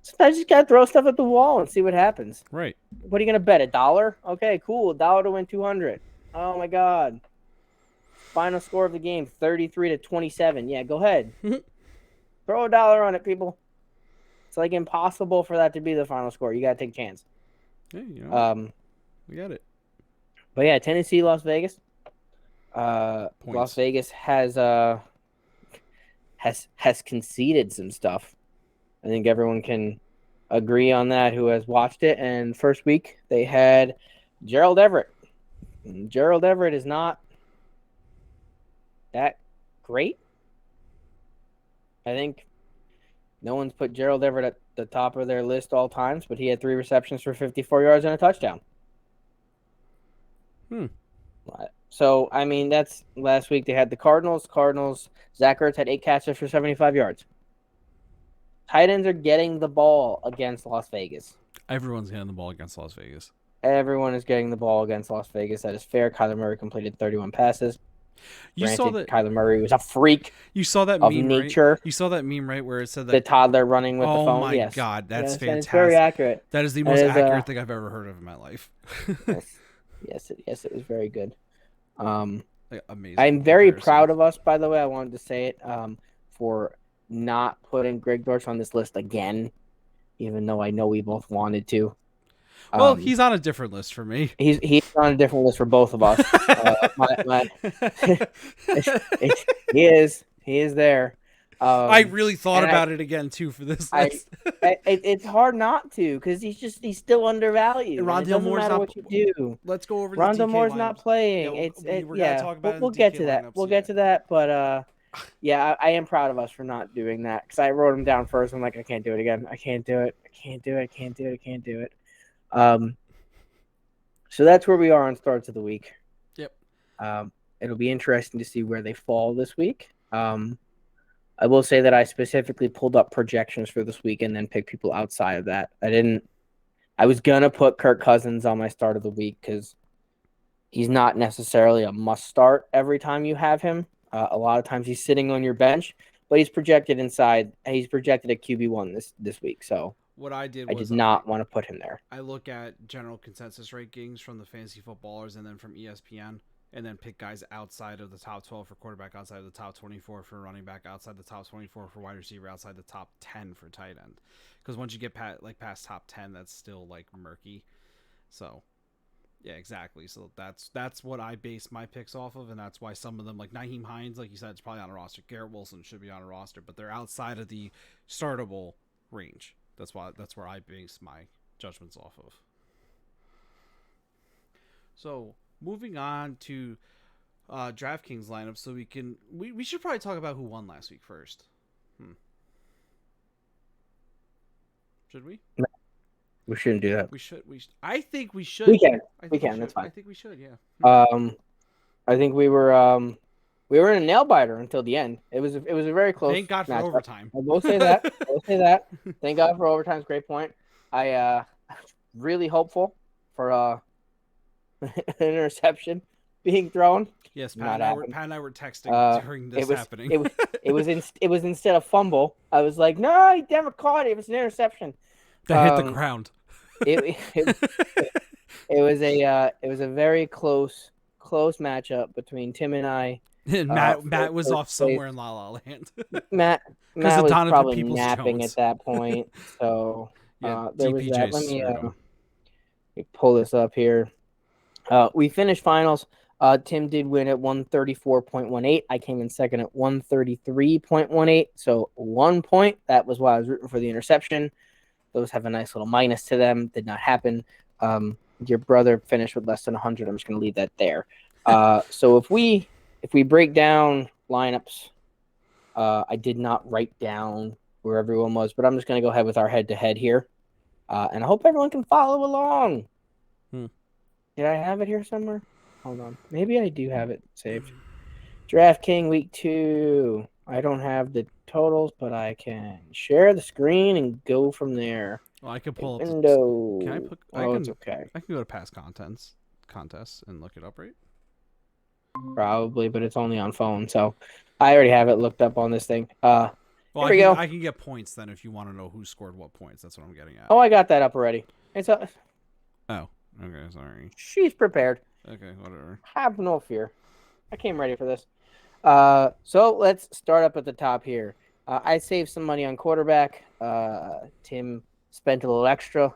Sometimes you just gotta throw stuff at the wall and see what happens. Right. What are you gonna bet? $1? Okay, cool. $1 to win 200. Oh my God. Final score of the game, 33-27. Yeah, go ahead. Throw $1 on it, people. It's like impossible for that to be the final score. You gotta take a chance. Hey, we got it. But yeah, Tennessee, Las Vegas. Las Vegas has conceded some stuff. I think everyone can agree on that who has watched it. And first week they had Gerald Everett. And Gerald Everett is not that great. I think no one's put Gerald Everett at the top of their list all times, but he had 3 receptions for 54 yards and a touchdown. So, I mean, that's last week. They had the Cardinals. Zach Ertz had 8 catches for 75 yards. Tight ends are getting the ball against Las Vegas. Everyone's getting the ball against Las Vegas. Everyone is getting the ball against Las Vegas. That is fair. Kyler Murray completed 31 passes. Saw that Kyler Murray was a freak. You saw that of meme, nature. Right? You saw that meme, right, where it said that the toddler running with the phone. Oh my God, that's fantastic. It's very accurate. That is the most accurate thing I've ever heard of in my life. Yes, it was very good. Amazing. I'm very proud of us, by the way. I wanted to say it for not putting Greg Dortch on this list again, even though I know we both wanted to. Well, he's on a different list for me. He's on a different list for both of us. He is there. I really thought about it again too for this list. It's hard not to because he's still undervalued. Rondale Moore's not. What you do. Let's go over. Rondale Moore's not playing. We'll get to that. We'll get to that. But yeah, I am proud of us for not doing that because I wrote him down first. I'm like, I can't do it again. I can't do it. So that's where we are on starts of the week. Yep. It'll be interesting to see where they fall this week. I will say that I specifically pulled up projections for this week and then picked people outside of that. I was gonna put Kirk Cousins on my start of the week because he's not necessarily a must start every time you have him. A lot of times he's sitting on your bench, but he's projected inside. He's projected at QB1 this week, so What I did I was did not want to put him there. I look at general consensus rankings from the fantasy footballers and then from ESPN, and then pick guys outside of the top 12 for quarterback, outside of the top 24 for running back, outside the top 24 for wide receiver, outside the top 10 for tight end. Because once you get past top 10, that's still like murky. So yeah, exactly. So that's what I base my picks off of, and that's why some of them, like Nyheim Hines, like you said, it's probably on a roster. Garrett Wilson should be on a roster, but they're outside of the startable range. That's where I base my judgments off of. So moving on to DraftKings lineup, so we should probably talk about who won last week first. Should we? No, we shouldn't do that. We should. I think we should. We can. I think We can. That's fine. I think we should. Yeah. I think we were in a nail biter until the end. It was a very close. Thank God for matchup. overtime. I will say that. Thank God for overtime. Great point. I really hopeful for an interception being thrown. Yes, Not Pat and I were texting during this happening. It was instead of fumble. I was like, no, he never caught it. It was an interception. That hit the ground. It was a very close matchup between Tim and I. And Matt was off somewhere in La La Land. Matt was Donovan probably Peoples napping Jones. at that point. So Yeah, there was that. DPJ Let screwed me pull this up here. We finished finals. Tim did win at 134.18. I came in second at 133.18. So 1 point. That was why I was rooting for the interception. Those have a nice little minus to them. Did not happen. Your brother finished with less than 100. I'm just going to leave that there. So if we break down lineups, I did not write down where everyone was, but I'm just going to go ahead with our head-to-head here. And I hope everyone can follow along. Did I have it here somewhere? Hold on. Maybe I do have it saved. DraftKings Week 2. I don't have the totals, but I can share the screen and go from there. Well, I can pull up window. Can I put? It's okay. I can go to past contests and look it up, right? Probably, but it's only on phone, so I already have it looked up on this thing. Well, here we go. I can get points then if you want to know who scored what points. That's what I'm getting at. Oh, I got that up already. It's a. Oh, okay, sorry. She's prepared. Okay, whatever. Have no fear. I came ready for this. So let's start up at the top here. I saved some money on quarterback. Tim spent a little extra.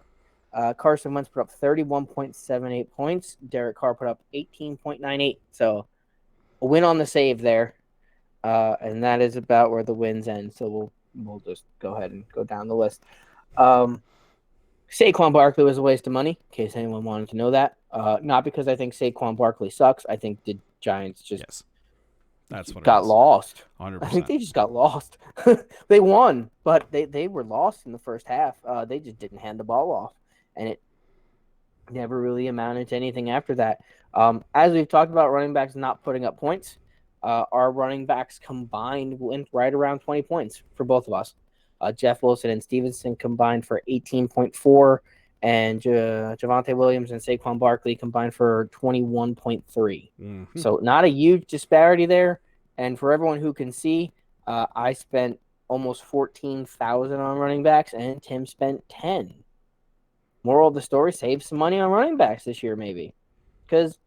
Carson Wentz put up 31.78 points. Derek Carr put up 18.98. So a win on the save there. And that is about where the wins end. So we'll just go ahead and go down the list. Saquon Barkley was a waste of money, in case anyone wanted to know that. Not because I think Saquon Barkley sucks. I think the Giants just that's what got lost. 100%. I think they just got lost. They won, but they were lost in the first half. They just didn't hand the ball off, and it never really amounted to anything after that. As we've talked about, running backs not putting up points. Our running backs combined went right around 20 points for both of us. Jeff Wilson and Stevenson combined for 18.4, and Javonte Williams and Saquon Barkley combined for 21.3. Mm-hmm. So not a huge disparity there. And for everyone who can see, I spent almost 14,000 on running backs, and Tim spent 10. Moral of the story: save some money on running backs this year, maybe, because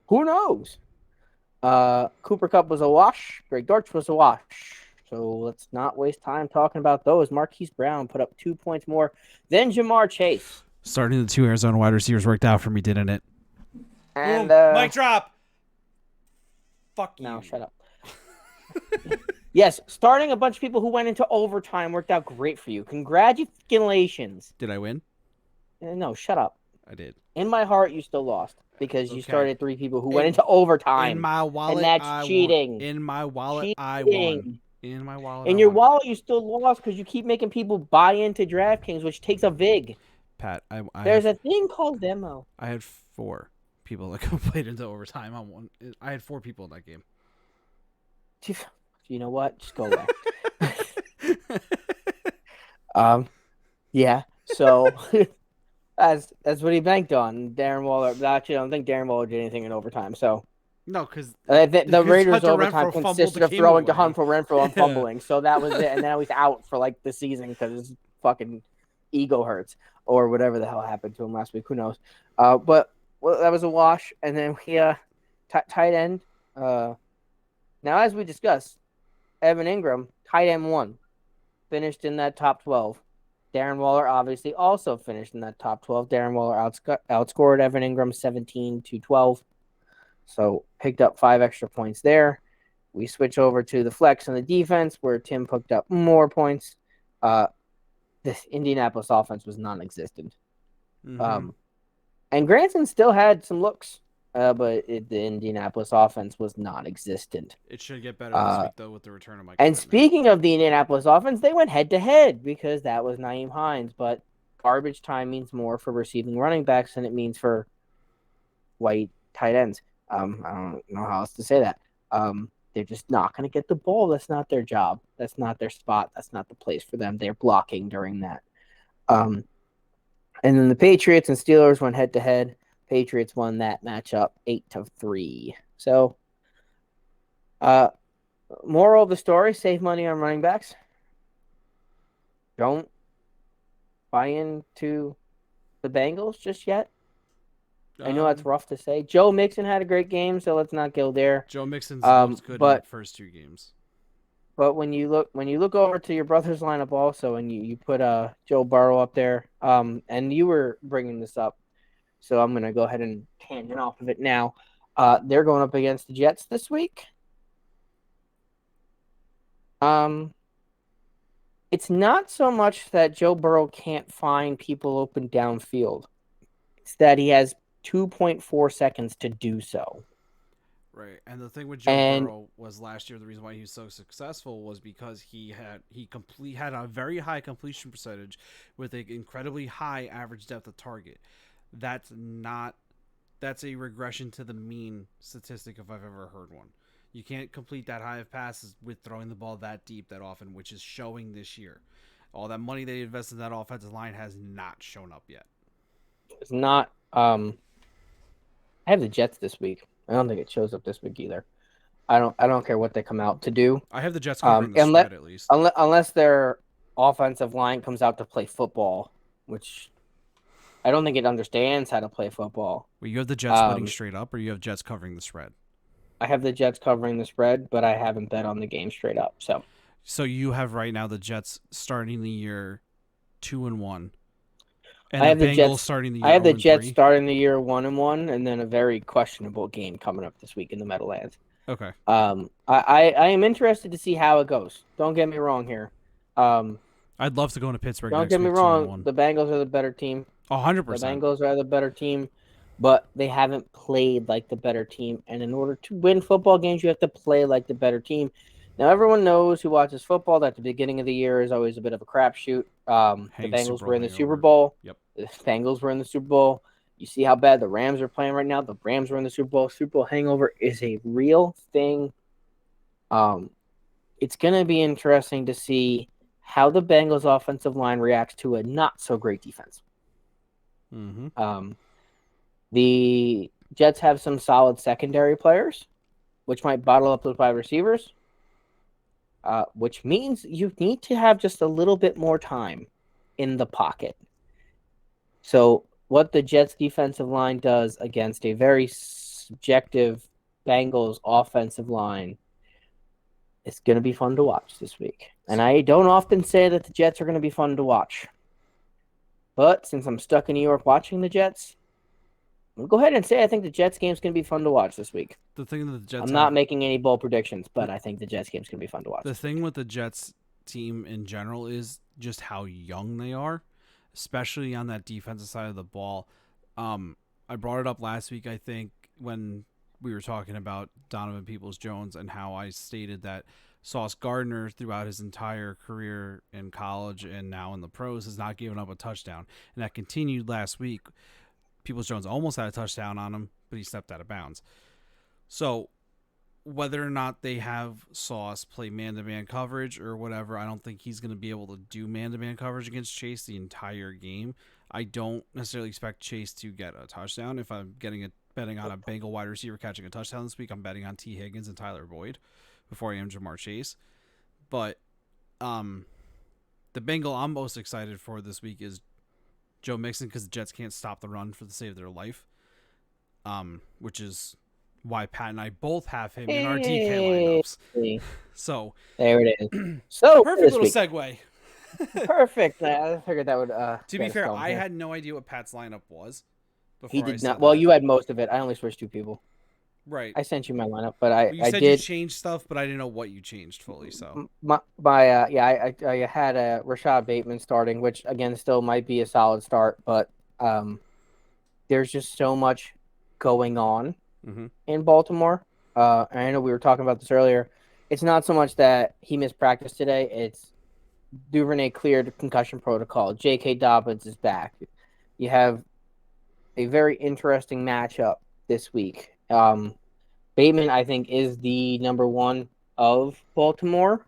who knows? Cooper Kupp was a wash. Greg Dortch was a wash. So let's not waste time talking about those. Marquise Brown put up 2 points more than Jamar Chase. Starting the two Arizona wide receivers worked out for me, didn't it? And mic drop. Fuck you. No, shut up. Yes, starting a bunch of people who went into overtime worked out great for you. Congratulations. Did I win? No, shut up. I did. In my heart, you still lost because you Okay. started 3 people who went into overtime. In my wallet, and that's I cheating. Won. In my wallet, I Cheating. won. In my wallet, In your wallet, you still lost because you keep making people buy into DraftKings, which takes a vig. Pat, There's a thing called demo. I had 4 people that played into overtime on one. I had 4 people in that game. You know what? Just go away. Yeah. So that's what he banked on. Darren Waller. Actually, I don't think Darren Waller did anything in overtime. So No, because the Raiders' Hunter overtime Renfrow fumbled consisted the of game throwing to away. Hunter Renfrow and Yeah. fumbling. So that was it. And then I was out for like the season because his fucking ego hurts or whatever the hell happened to him last week. Who knows? But that was a wash. And then we tight end. Now, as we discussed, Evan Ingram, tight end 1, finished in that top 12. Darren Waller obviously also finished in that top 12. Darren Waller outscored Evan Ingram 17-12. So picked up 5 extra points there. We switch over to the flex on the defense where Tim picked up more points. This Indianapolis offense was non-existent. Mm-hmm. And Granson still had some looks, but the Indianapolis offense was non-existent. It should get better this week, though, with the return of Michael And Pittman. speaking of the Indianapolis offense, they went head-to-head because that was Nyheim Hines. But garbage time means more for receiving running backs than it means for white tight ends. I don't know how else to say that. They're just not going to get the ball. That's not their job. That's not their spot. That's not the place for them. They're blocking during that. And then the Patriots and Steelers went head-to-head. Patriots won that matchup 8-3. So, moral of the story, save money on running backs. Don't buy into the Bengals just yet. I know that's rough to say. Joe Mixon had a great game, so let's not go there. Joe Mixon's looked good in the first 2 games. But when you look over to your brother's lineup also, and you put Joe Burrow up there, and you were bringing this up, so I'm gonna go ahead and tangent off of it now. They're going up against the Jets this week. It's not so much that Joe Burrow can't find people open downfield. It's that he has 2.4 seconds to do so. Right, and the thing with Joe Burrow was last year the reason why he was so successful was because he had a very high completion percentage with an incredibly high average depth of target. That's a regression to the mean statistic if I've ever heard one. You can't complete that high of passes with throwing the ball that deep that often, which is showing this year. All that money they invested in that offensive line has not shown up yet. It's not. I have the Jets this week. I don't think it shows up this week either. I don't care what they come out to do. I have the Jets covering the spread at least. Unless their offensive line comes out to play football, which I don't think it understands how to play football. Well, you have the Jets winning straight up, or you have Jets covering the spread? I have the Jets covering the spread, but I haven't bet on the game straight up. So you have right now the Jets starting the year 2-1. And I have the the Bengals Jets starting the year. I have the 0-3. Jets starting the year 1-1, and then a very questionable game coming up this week in the Meadowlands. Okay. I am interested to see how it goes. Don't get me wrong here. I'd love to go into Pittsburgh. Don't get me wrong. The Bengals are the better team. 100%. The Bengals are the better team, but they haven't played like the better team. And in order to win football games, you have to play like the better team. Now, everyone knows who watches football that the beginning of the year is always a bit of a crapshoot. The Bengals were in the Super Bowl. Yep. The Bengals were in the Super Bowl. You see how bad the Rams are playing right now. The Rams were in the Super Bowl. Super Bowl hangover is a real thing. It's going to be interesting to see how the Bengals offensive line reacts to a not so great defense. Mm-hmm. The Jets have some solid secondary players, which might bottle up those wide receivers, which means you need to have just a little bit more time in the pocket. So what the Jets defensive line does against a very subjective Bengals offensive line is going to be fun to watch this week. And I don't often say that the Jets are going to be fun to watch. But since I'm stuck in New York watching the Jets, I'll go ahead and say I think the Jets game's going to be fun to watch this week. The thing that the Jets I'm not making any bold predictions, but I think the Jets game's going to be fun to watch. The thing with the Jets team in general is just how young they are, especially on that defensive side of the ball. I brought it up last week, I think, when we were talking about Donovan Peoples-Jones and how I stated that Sauce Gardner, throughout his entire career in college and now in the pros, has not given up a touchdown. And that continued last week. Peoples-Jones almost had a touchdown on him, but he stepped out of bounds. So whether or not they have Sauce play man-to-man coverage or whatever, I don't think he's going to be able to do man-to-man coverage against Chase the entire game. I don't necessarily expect Chase to get a touchdown. If I'm betting on a Bengal wide receiver catching a touchdown this week, I'm betting on T. Higgins and Tyler Boyd before I am Jamar Chase. But the Bengal I'm most excited for this week is Joe Mixon, because the Jets can't stop the run for the save of their life, which is why Pat and I both have him in our DK lineups. So there it is. So perfect little segue. Perfect. I figured that would. To be fair, I had no idea what Pat's lineup was. He did not. Well, you had most of it. I only switched 2 people. Right. I sent you my lineup, but I said did. You changed stuff, but I didn't know what you changed fully. So I had a Rashad Bateman starting, which again still might be a solid start, but there's just so much going on in Baltimore. And I know we were talking about this earlier. It's not so much that he missed practice today. It's Duvernay cleared concussion protocol. J.K. Dobbins is back. You have a very interesting matchup this week. Bateman, I think, is the number 1 of Baltimore.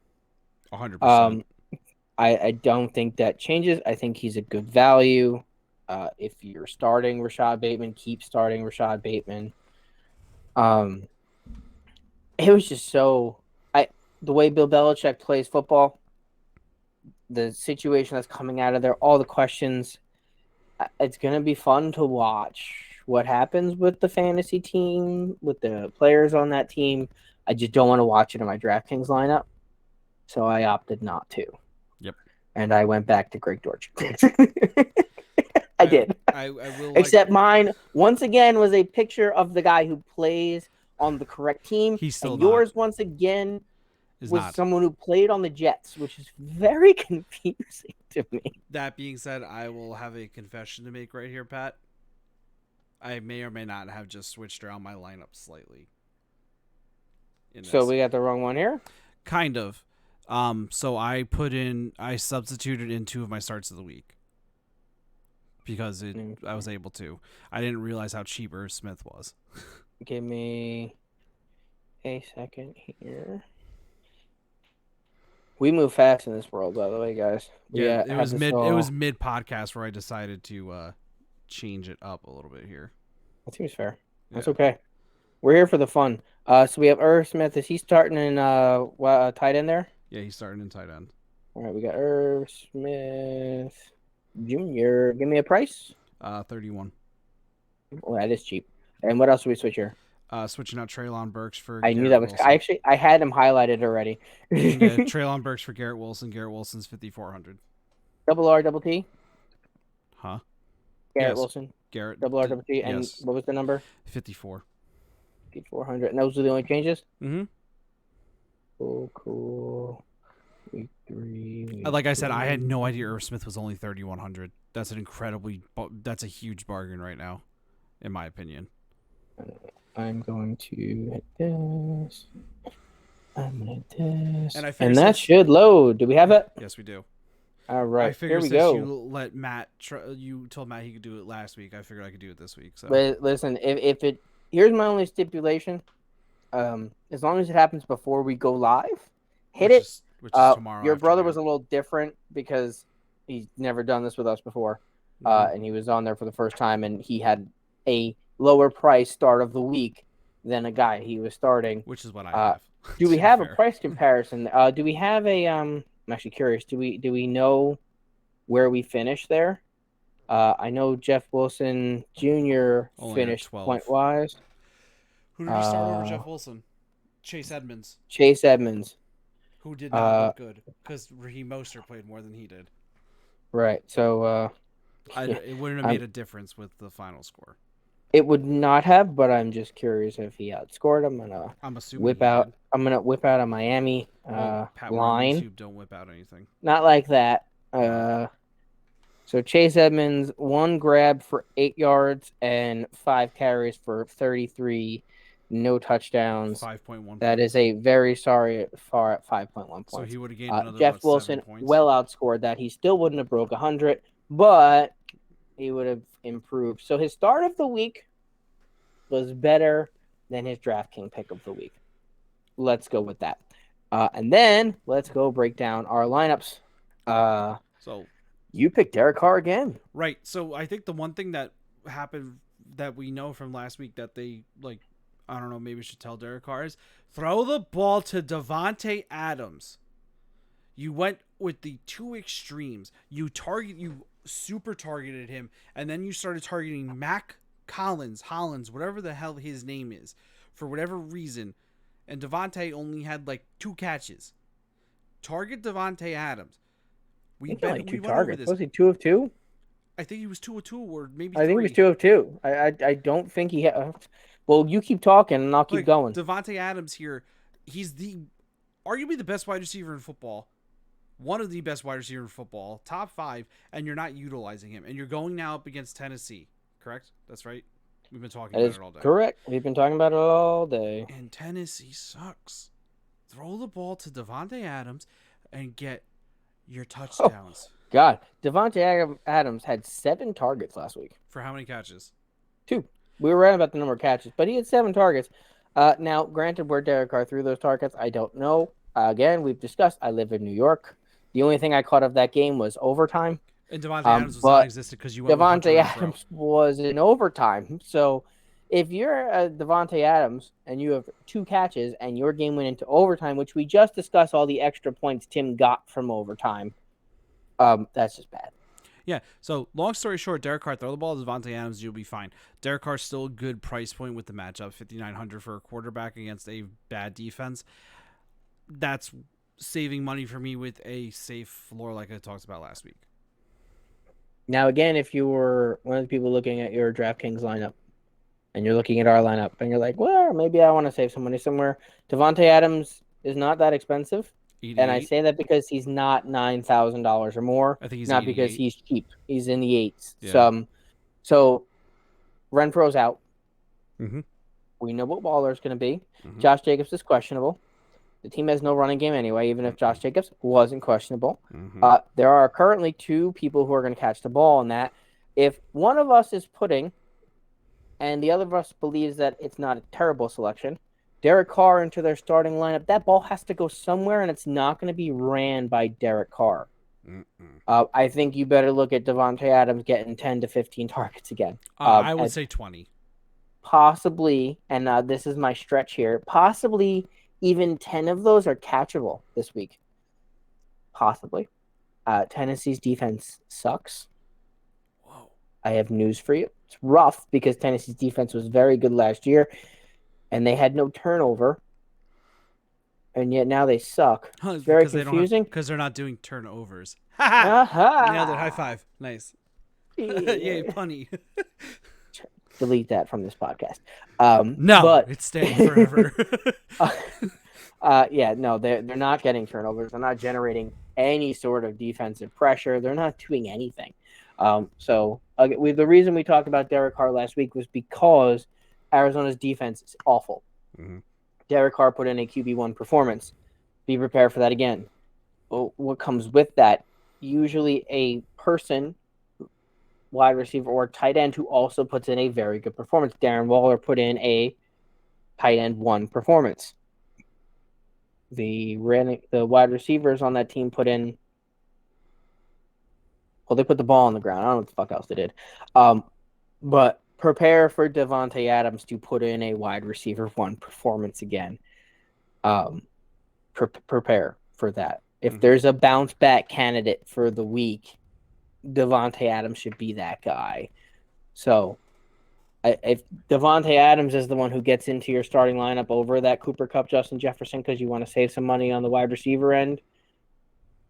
100%. I don't think that changes. I think he's a good value. If you're starting Rashad Bateman, keep starting Rashad Bateman. It was just so the way Bill Belichick plays football, the situation that's coming out of there, all the questions. It's going to be fun to watch what happens with the fantasy team, with the players on that team. I just don't want to watch it in my DraftKings lineup, so I opted not to. Yep. And I went back to Greg Dortch. I did. I will. Except mine, once again, was a picture of the guy who plays on the correct team. He's still and not. Yours, once again, was not. someone who played on the Jets, which is very confusing to me. That being said, I will have a confession to make right here, Pat. I may or may not have just switched around my lineup slightly. So we got the wrong one here? Kind of. So I substituted in 2 of my starts of the week because I was able to. I didn't realize how cheap Irv Smith was. Give me a second here. We move fast in this world, by the way, guys. Yeah, it was mid podcast where I decided to change it up a little bit here. That seems fair. That's okay. We're here for the fun. So we have Irv Smith. Is he starting in tight end there? Yeah, he's starting in tight end. All right, we got Irv Smith Jr. Give me a price. 31. Oh, that is cheap. And what else do we switch here? Switching out Treylon Burks for. I knew that was. Wilson. I had him highlighted already. Treylon Burks for Garrett Wilson. Garrett Wilson's 5,400. Double R, double T. Huh? Garrett Wilson. Garrett. Double R, double T. And what was the number? 54. 5,400. And those are the only changes. Mm-hmm. Cool. Week 3. Like I said, I had no idea Irv Smith was only 3,100. That's a huge bargain right now, in my opinion. I'm going to hit this. I'm going to hit this. And that should load. Do we have it? Yes, we do. All right. I figured here we go. You let Matt. You told Matt he could do it last week. I figured I could do it this week. So listen, if it here's my only stipulation. As long as it happens before we go live, hit it. Which is tomorrow. Your brother was a little different because he's never done this with us before, and he was on there for the first time, and he had a lower price start of the week than a guy he was starting. Which is what I have. Do we have a price comparison? Do we have a? I'm actually curious. Do we know where we finished there? I know Jeff Wilson Jr. finished point wise. Who did we start over Jeff Wilson? Chase Edmonds. Who did not look good because Raheem Mostert played more than he did. Right. So it wouldn't have made a difference with the final score. It would not have, but I'm just curious if he outscored. I'm assuming I'm gonna whip out a Miami Pat, line. YouTube, don't whip out anything. Not like that. So Chase Edmonds, 1 grab for 8 yards and 5 carries for 33. no touchdowns. 5.1 That points. is a very sorry far at 5.1 So points. he would have gained another, Jeff 7 Wilson points? well outscored that. He still wouldn't have broke 100, but he would have improved. So his start of the week was better than his DraftKings pick of the week. Let's go with that. And then let's go break down our lineups. So you picked Derek Carr again. right. So I think the one thing that happened that we know from last week that they, like, I don't know, maybe we should tell Derek Carr is throw the ball to Davante Adams. You went with the two extremes. You super targeted him, and then you started targeting Mac Hollins, whatever the hell his name is, for whatever reason. And Davante only had like 2 catches. Target Davante Adams. We like 2 went targets. over this. Was he 2 of 2? I think he was 2 of 2, or maybe I 3. think he was 2 of 2. I don't think he had. Well, you keep talking and I'll keep going. Davante Adams here, he's arguably the best wide receiver in football. One of the best wide receivers in football, top 5, and you're not utilizing him. And you're going now up against Tennessee, correct? That's right? We've been talking about it all day. Correct. We've been talking about it all day. And Tennessee sucks. Throw the ball to Davante Adams and get your touchdowns. Oh, God. Davante Adams had 7 targets last week. For how many catches? 2. We were right about the number of catches, but he had 7 targets. Now, granted, where Derek Carr threw those targets, I don't know. Again, we've discussed, I live in New York. The only thing I caught of that game was overtime. And Davante Adams was non-existent because you went Davante Adams was in overtime. So if you're Davante Adams and you have 2 catches and your game went into overtime, which we just discussed all the extra points Tim got from overtime, that's just bad. Yeah, so long story short, Derek Carr, throw the ball to Davante Adams, you'll be fine. Derek Carr's still a good price point with the matchup, $5,900 for a quarterback against a bad defense. That's saving money for me with a safe floor like I talked about last week. Now, again, if you were one of the people looking at your DraftKings lineup and you're looking at our lineup and you're like, well, maybe I want to save some money somewhere, Davante Adams is not that expensive. 88? And I say that because he's not $9,000 or more. I think he's not 88. Because he's cheap. He's in the 8s. Yeah. So Renfro's out. Mm-hmm. We know what Waller's going to be. Mm-hmm. Josh Jacobs is questionable. The team has no running game anyway, even if Josh Jacobs wasn't questionable. Mm-hmm. There are currently 2 people who are going to catch the ball in that. If one of us is putting, and the other of us believes that it's not a terrible selection, Derek Carr into their starting lineup, that ball has to go somewhere, and it's not going to be ran by Derek Carr. I think you better look at Davante Adams getting 10 to 15 targets again. I would say 20. Possibly, and this is my stretch here, possibly even 10 of those are catchable this week. Possibly. Tennessee's defense sucks. Whoa. I have news for you. It's rough because Tennessee's defense was very good last year, and they had no turnover, and yet now they suck. It's very confusing. Because they're not doing turnovers. Uh-huh. Nailed it. High five. Nice. Yay, punny. Delete that from this podcast. No, but it's staying forever. They're not getting turnovers. They're not generating any sort of defensive pressure. They're not doing anything. The reason we talked about Derek Carr last week was because Arizona's defense is awful. Mm-hmm. Derek Carr put in a QB1 performance. Be prepared for that again. Well, what comes with that? Usually a person, wide receiver or tight end, who also puts in a very good performance. Darren Waller put in a tight end 1 performance. The wide receivers on that team put in. Well, they put the ball on the ground. I don't know what the fuck else they did. But prepare for Davante Adams to put in a wide receiver 1 performance again. Prepare for that. If there's a bounce back candidate for the week, Davante Adams should be that guy. So, if Davante Adams is the one who gets into your starting lineup over that Cooper Kupp, Justin Jefferson, because you want to save some money on the wide receiver end,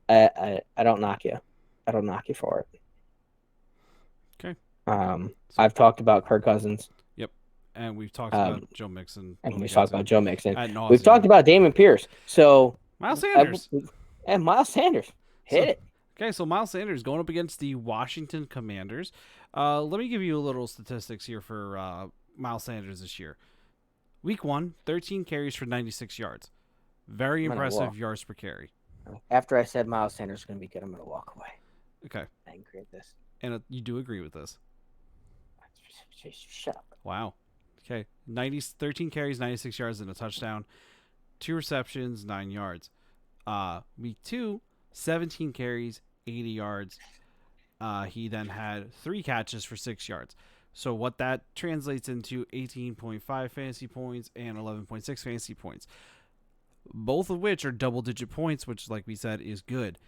I don't knock you. I don't knock you for it. Okay. I've talked about Kirk Cousins. Yep. And we've talked about Joe Mixon. And we've talked about Joe Mixon. We've talked about Damon Pierce. So Miles Sanders. And Miles Sanders. Hit it. Okay, so Miles Sanders going up against the Washington Commanders. Let me give you a little statistics here for Miles Sanders this year. Week 1, 13 carries for 96 yards. Very I'm gonna impressive walk. yards per carry. After I said Miles Sanders is going to be good, I'm going to walk away. Okay. Angry at this. And you do agree with this. Shut up. Wow. Okay. 13 carries, 96 yards, and a touchdown. 2 receptions, 9 yards. Week 2, 17 carries, 80 yards. He then had 3 catches for 6 yards. So what that translates into 18.5 fantasy points and 11.6 fantasy points. Both of which are double-digit points, which, like we said, is good.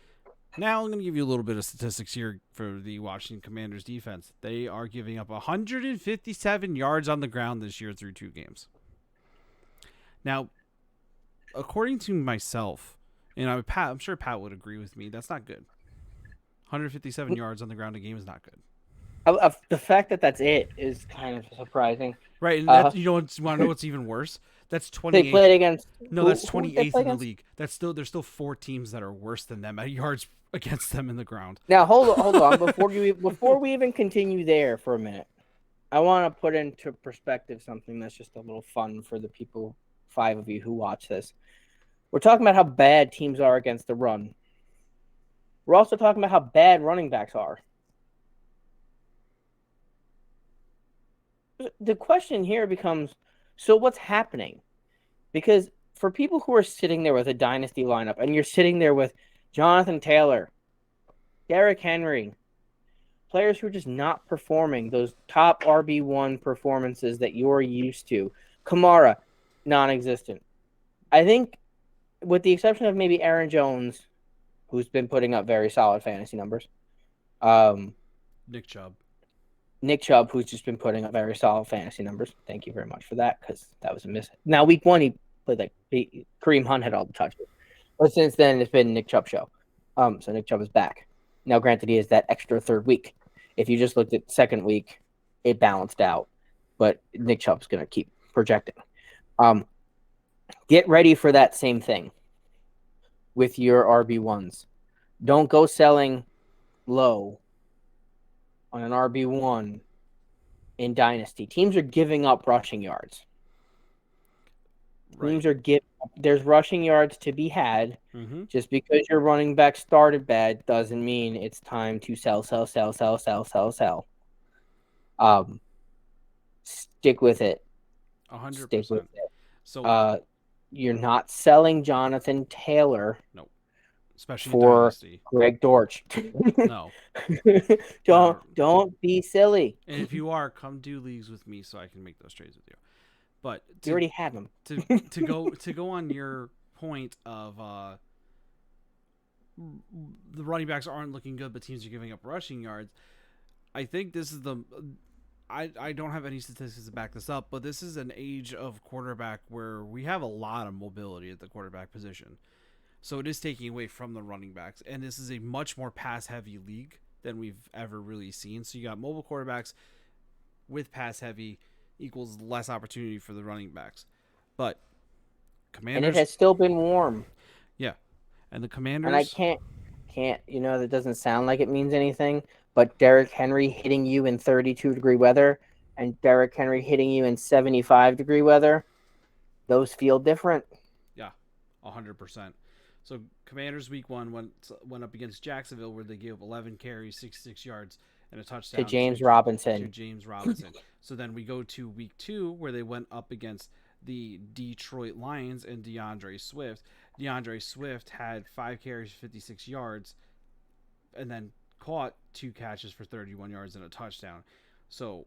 Now I'm going to give you a little bit of statistics here for the Washington Commanders defense. They are giving up 157 yards on the ground this year through 2 games. Now, according to myself, and I'm sure Pat would agree with me, that's not good. 157 yards on the ground a game is not good. The fact that that's it is kind of surprising. Right, and that, you want to know what's even worse? That's 28. They played against. No, that's 28th in the league. There's still 4 teams that are worse than them at yards against them in the ground. Now hold on before we even continue there for a minute. I want to put into perspective something that's just a little fun for the people, 5 of you who watch this. We're talking about how bad teams are against the run. We're also talking about how bad running backs are. The question here becomes, so what's happening? Because for people who are sitting there with a dynasty lineup, and you're sitting there with Jonathan Taylor, Derrick Henry, players who are just not performing those top RB1 performances that you're used to. Kamara, non-existent. I think, with the exception of maybe Aaron Jones, who's been putting up very solid fantasy numbers. Nick Chubb, who's just been putting up very solid fantasy numbers. Thank you very much for that, because that was a miss. Now, week 1, he played like Kareem Hunt had all the touches. But since then, it's been Nick Chubb show. So Nick Chubb is back. Now, granted, he has that extra 3rd week. If you just looked at 2nd week, it balanced out. But Nick Chubb's going to keep projecting. Get ready for that same thing with your RB1s. Don't go selling low on an RB1 in Dynasty. Teams are giving up rushing yards. Teams are there's rushing yards to be had. Mm-hmm. Just because your running back started bad doesn't mean it's time to sell. Stick with it. 100%. Stick with it. So you're not selling Jonathan Taylor. No. Especially for Dynasty. Greg Dortch. No. Don't be silly. And if you are, come do leagues with me so I can make those trades with you. But you already have them. to go on your point of the running backs aren't looking good, but teams are giving up rushing yards. I think this is I don't have any statistics to back this up, but this is an age of quarterback where we have a lot of mobility at the quarterback position. So it is taking away from the running backs, and this is a much more pass-heavy league than we've ever really seen. So you got mobile quarterbacks with pass-heavy equals less opportunity for the running backs. But Commanders... And it has still been warm. Yeah. And the Commanders... And I can't, that doesn't sound like it means anything, but Derrick Henry hitting you in 32-degree weather and Derrick Henry hitting you in 75-degree weather, those feel different. Yeah, 100%. So Commanders week 1 went up against Jacksonville, where they gave up 11 carries, 66 yards, and a touchdown to James Robinson. So then we go to week 2, where they went up against the Detroit Lions and DeAndre Swift. DeAndre Swift had 5 carries, 56 yards, and then caught 2 catches for 31 yards and a touchdown. So,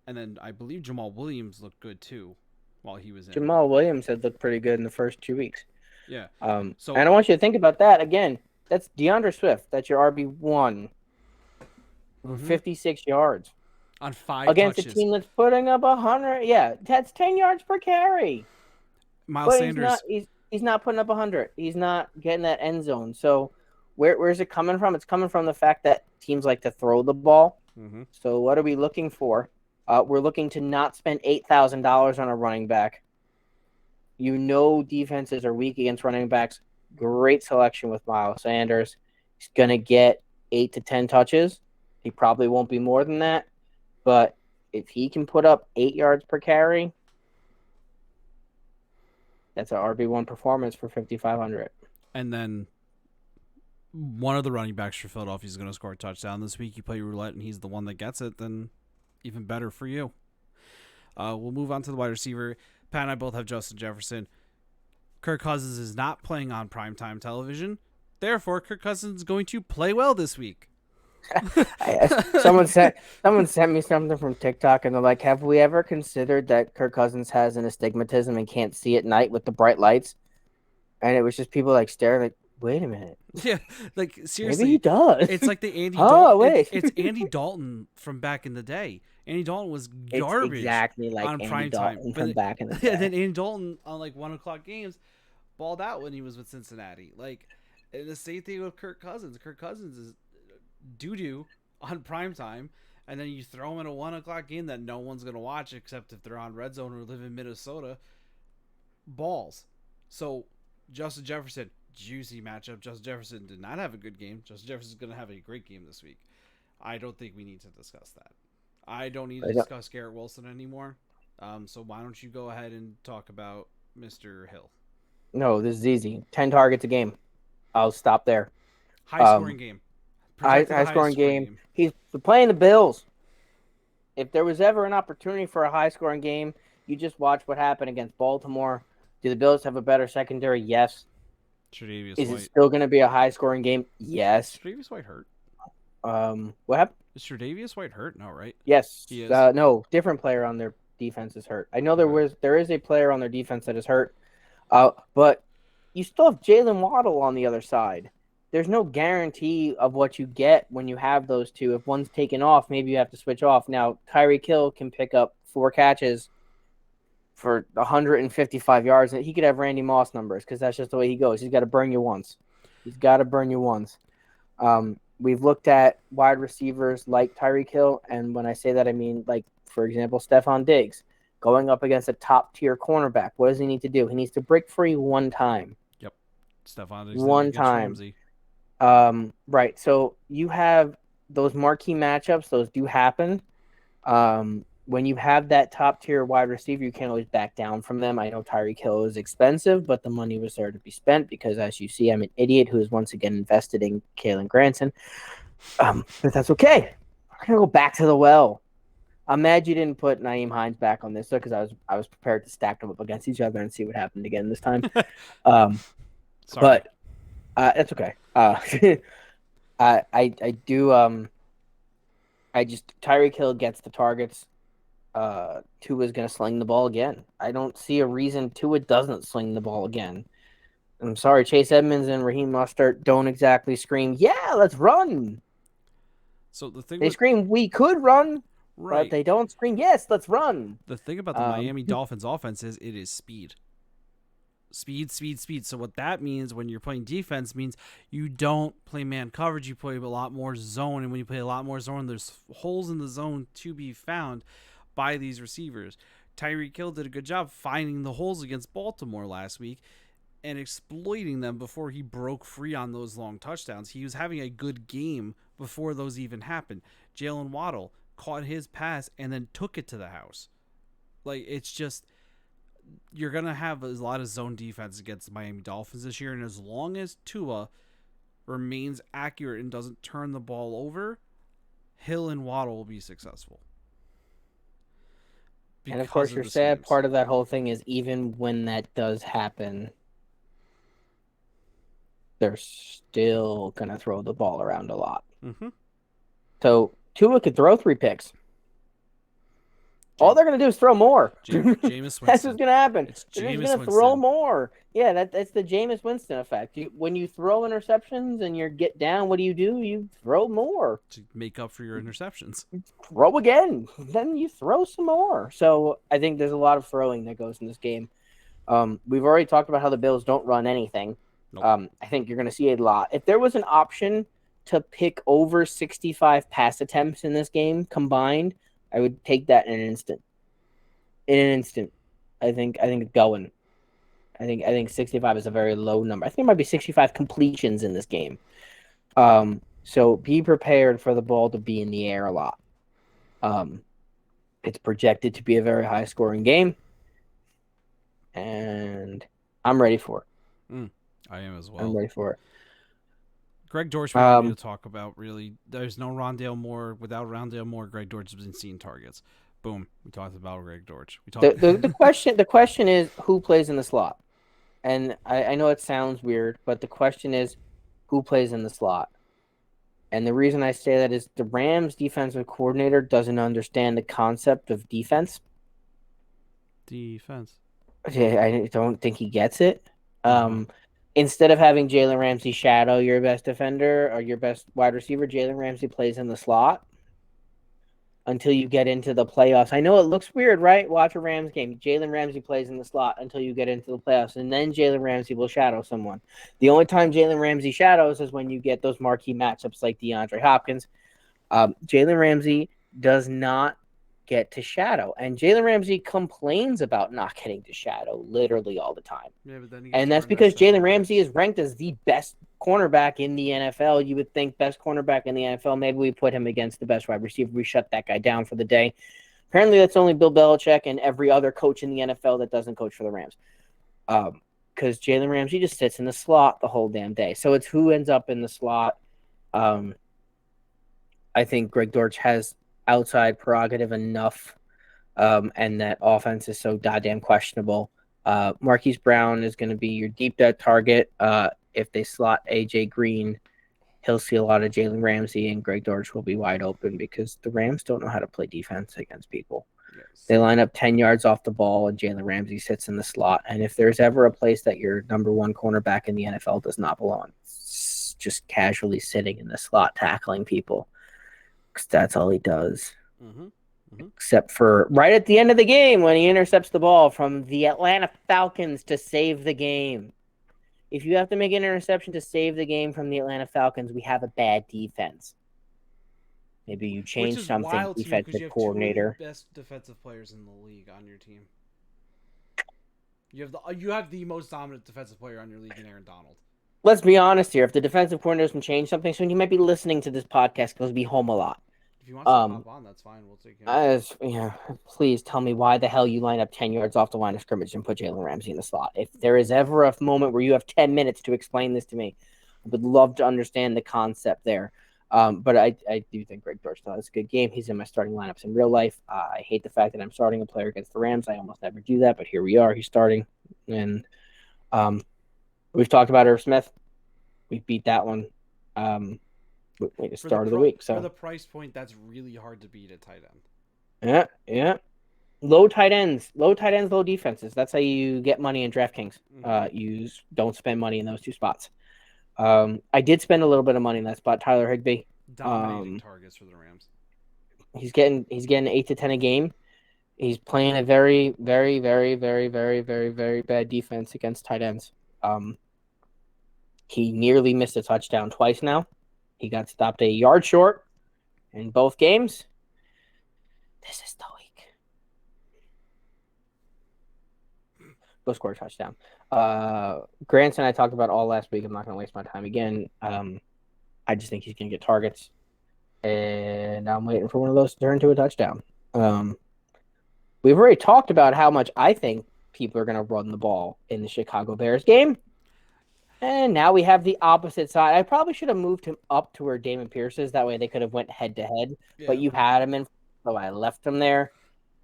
and then I believe Jamal Williams looked good too while he was in. Jamal Williams had looked pretty good in the first 2 weeks. Yeah. So, and I want you to think about that again. That's DeAndre Swift. That's your RB1. 56 yards on 5 against touches. A team that's putting up 100. Yeah, that's 10 yards per carry. Miles Sanders. He's not putting up 100. He's not getting that end zone. So where's it coming from? It's coming from the fact that teams like to throw the ball. Mm-hmm. So what are we looking for? We're looking to not spend $8,000 on a running back. Defenses are weak against running backs. Great selection with Miles Sanders. He's going to get 8 to 10 touches. He probably won't be more than that. But if he can put up 8 yards per carry, That's an RB1 performance for 5,500. And then one of the running backs for Philadelphia is going to score a touchdown this week. You play roulette and he's the one that gets it, then even better for you. We'll move on to the wide receiver. Pat and I both have Justin Jefferson. Kirk Cousins is not playing on primetime television. Therefore, Kirk Cousins is going to play well this week. someone sent me something from TikTok, and they're like, "Have we ever considered that Kirk Cousins has an astigmatism and can't see at night with the bright lights?" And it was just people like staring, like, "Wait a minute, Yeah, like seriously, maybe he does." It's like the Andy. Oh, Dalton. wait. It's Andy Dalton from back in the day. Andy Dalton was garbage. It's exactly like on Andy prime Dalton time, from back in the day. And then Andy Dalton on like 1:00 games balled out when he was with Cincinnati. Like, and the same thing with Kirk Cousins. Kirk Cousins is doo on prime time, and then you throw him in a 1:00 game that no one's gonna watch except if they're on Red Zone or live in Minnesota. Balls. So Justin Jefferson, juicy matchup. Justin Jefferson did not have a good game. Justin Jefferson is gonna have a great game this week. I don't think we need to discuss that. I don't need to discuss Garrett Wilson anymore. So why don't you go ahead and talk about Mr. Hill? No, this is easy. 10 targets a game. I'll stop there. High scoring game. High scoring game. He's playing the Bills. If there was ever an opportunity for a high scoring game, you just watch what happened against Baltimore. Do the Bills have a better secondary? Yes. Is it still going to be a high scoring game? Yes. Is Tre'Davious White hurt? What happened? Is Tre'Davious White hurt? No, right? Yes. He is. No, different player on their defense is hurt. I know there is a player on their defense that is hurt. But you still have Jalen Waddle on the other side. There's no guarantee of what you get when you have those two. If one's taken off, maybe you have to switch off. Now, Tyreek Hill can pick up 4 catches for 155 yards. He could have Randy Moss numbers because that's just the way he goes. He's got to burn you once. We've looked at wide receivers like Tyreek Hill, and when I say that, I mean, like, for example, Stephon Diggs going up against a top-tier cornerback. What does he need to do? He needs to break free one time. Yep. Stephon Diggs one time. Right. So you have those marquee matchups. Those do happen. When you have that top-tier wide receiver, you can't always back down from them. I know Tyreek Hill is expensive, but the money was there to be spent because, as you see, I'm an idiot who is once again invested in Kalen Granson. But that's okay. We're going to go back to the well. I'm mad you didn't put Nyheim Hines back on this because I was prepared to stack them up against each other and see what happened again this time. But that's okay. I do. Tyreek Hill gets the targets. Tua's going to sling the ball again. I don't see a reason Tua doesn't sling the ball again. I'm sorry, Chase Edmonds and Raheem Mostert don't exactly scream, "Yeah, let's run." So they scream, "We could run." Right. But they don't scream, "Yes, let's run." The thing about the Miami Dolphins offense is it is speed. Speed. So what that means when you're playing defense means you don't play man coverage. You play a lot more zone. And when you play a lot more zone, there's holes in the zone to be found by these receivers. Tyreek Hill did a good job finding the holes against Baltimore last week and exploiting them before he broke free on those long touchdowns. He was having a good game before those even happened. Jalen Waddle caught his pass and then took it to the house. Like, it's just, you're going to have a lot of zone defense against the Miami Dolphins this year. And as long as Tua remains accurate and doesn't turn the ball over, Hill and Waddle will be successful. And of course, your sad part of that whole thing is even when that does happen, they're still going to throw the ball around a lot. Mm-hmm. So Tua could throw 3 picks. All they're going to do is throw more. Jameis Winston. That's what's going to happen. They're just going to throw more. Yeah, that's the Jameis Winston effect. When you throw interceptions and you get down, what do? You throw more. To make up for your interceptions. Throw again. Then you throw some more. So I think there's a lot of throwing that goes in this game. We've already talked about how the Bills don't run anything. Nope. I think you're going to see a lot. If there was an option to pick over 65 pass attempts in this game combined, I would take that in an instant. I think it's going. I think 65 is a very low number. I think it might be 65 completions in this game. So be prepared for the ball to be in the air a lot. It's projected to be a very high scoring game. And I'm ready for it. I am as I'm well. ready for it. Greg Dortch, we don't need to Um, talk about, really. There's no Rondale Moore. Without Rondale Moore, Greg Dortch has been seeing targets. Boom. We talked about Greg Dortch. We talked. the question is who plays in the slot, and I know it sounds weird, but the question is who plays in the slot. And the reason I say that is the Rams defensive coordinator doesn't understand the concept of defense. Defense. I don't think he gets it. Uh-huh. Instead of having Jalen Ramsey shadow your best defender or your best wide receiver, Jalen Ramsey plays in the slot until you get into the playoffs. I know it looks weird, right? Watch a Rams game. Jalen Ramsey plays in the slot until you get into the playoffs, and then Jalen Ramsey will shadow someone. The only time Jalen Ramsey shadows is when you get those marquee matchups like DeAndre Hopkins. Jalen Ramsey does not get to shadow, and Jalen Ramsey complains about not getting to shadow literally all the time. Yeah, but then he gets And that's burned at because Jalen several Ramsey times. is ranked as the best cornerback in the NFL. You would think best cornerback in the NFL. Maybe we put him against the best wide receiver. We shut that guy down for the day. Apparently, that's only Bill Belichick and every other coach in the NFL that doesn't coach for the Rams. Because Jalen Ramsey just sits in the slot the whole damn day. So it's who ends up in the slot. I think Greg Dortch has outside prerogative enough, and that offense is so goddamn questionable. Marquise Brown is going to be your deep dead target. If they slot AJ Green, he'll see a lot of Jalen Ramsey, and Greg Dortch will be wide open because the Rams don't know how to play defense against people. Yes. They line up 10 yards off the ball, and Jalen Ramsey sits in the slot. And if there's ever a place that your number one cornerback in the NFL does not belong, it's just casually sitting in the slot tackling people. Because that's all he does. Mm-hmm. Mm-hmm. Except for right at the end of the game when he intercepts the ball from the Atlanta Falcons to save the game. If you have to make an interception to save the game from the Atlanta Falcons, we have a bad defense. Maybe you Which change is something, wild to me because you defensive have two of the coordinator. best defensive players in the league on your team. You have the most dominant defensive player on your league in Aaron Donald. Let's be honest here. If the defensive coordinator can change something soon, he might be listening to this podcast because he'll be home a lot. If he wants to Um, hop on, that's fine. We'll take him. As yeah, please tell me why the hell you line up 10 yards off the line of scrimmage and put Jalen Ramsey in the slot. If there is ever a moment where you have 10 minutes to explain this to me, I would love to understand the concept there. But I do think Greg Dortch has a good game. He's in my starting lineups in real life. I hate the fact that I'm starting a player against the Rams. I almost never do that, but here we are. He's starting. And we've talked about Irv Smith. We beat that one. Wait, the start of the week. For So the price point, that's really hard to beat at tight end. yeah. Low tight ends, low defenses. That's how you get money in DraftKings. You don't spend money in those two spots. I did spend a little bit of money in that spot. Tyler Higbee, Dominating targets for the Rams. he's getting 8 to 10 a game. He's playing a very, very, very, very, very, very, very bad defense against tight ends. He nearly missed a touchdown twice now. He got stopped a yard short in both games. This is the week. Go score a touchdown. Granson, I talked about all last week. I'm not going to waste my time again. I just think he's going to get targets. And I'm waiting for one of those to turn into a touchdown. We've already talked about how much I think people are going to run the ball in the Chicago Bears game. And now we have the opposite side. I probably should have moved him up to where Damon Pierce is. That way they could have went head to head. But you had him in, so I left him there.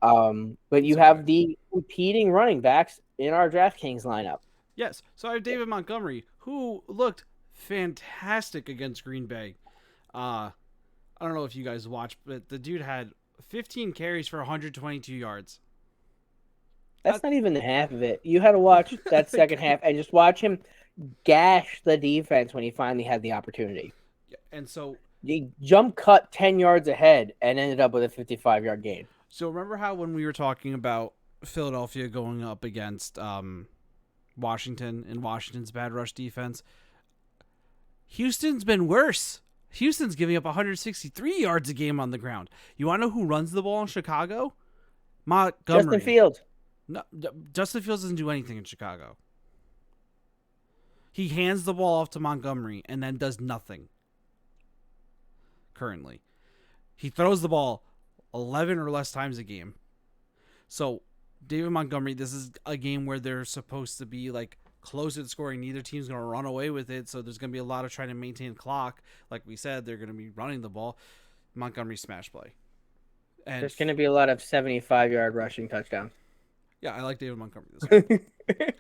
But you have the competing running backs in our DraftKings lineup. Yes. So I have David Montgomery, who looked fantastic against Green Bay. I don't know if you guys watched, but the dude had 15 carries for 122 yards. That's not even the half of it. You had to watch that second half and just watch him gash the defense when he finally had the opportunity. And so he jump cut 10 yards ahead and ended up with a 55-yard gain. So remember how when we were talking about Philadelphia going up against Washington and Washington's bad rush defense, Houston's been worse. Houston's giving up 163 yards a game on the ground. You want to know who runs the ball in Chicago? Montgomery. Justin Fields. No, Justin Fields doesn't do anything in Chicago. He hands the ball off to Montgomery and then does nothing. Currently. He throws the ball 11 or less times a game. So, David Montgomery, this is a game where they're supposed to be like close to the scoring. Neither team's going to run away with it, so there's going to be a lot of trying to maintain clock. Like we said, they're going to be running the ball. Montgomery smash play. And There's going to be a lot of 75-yard rushing touchdowns. yeah, I like David Montgomery this week.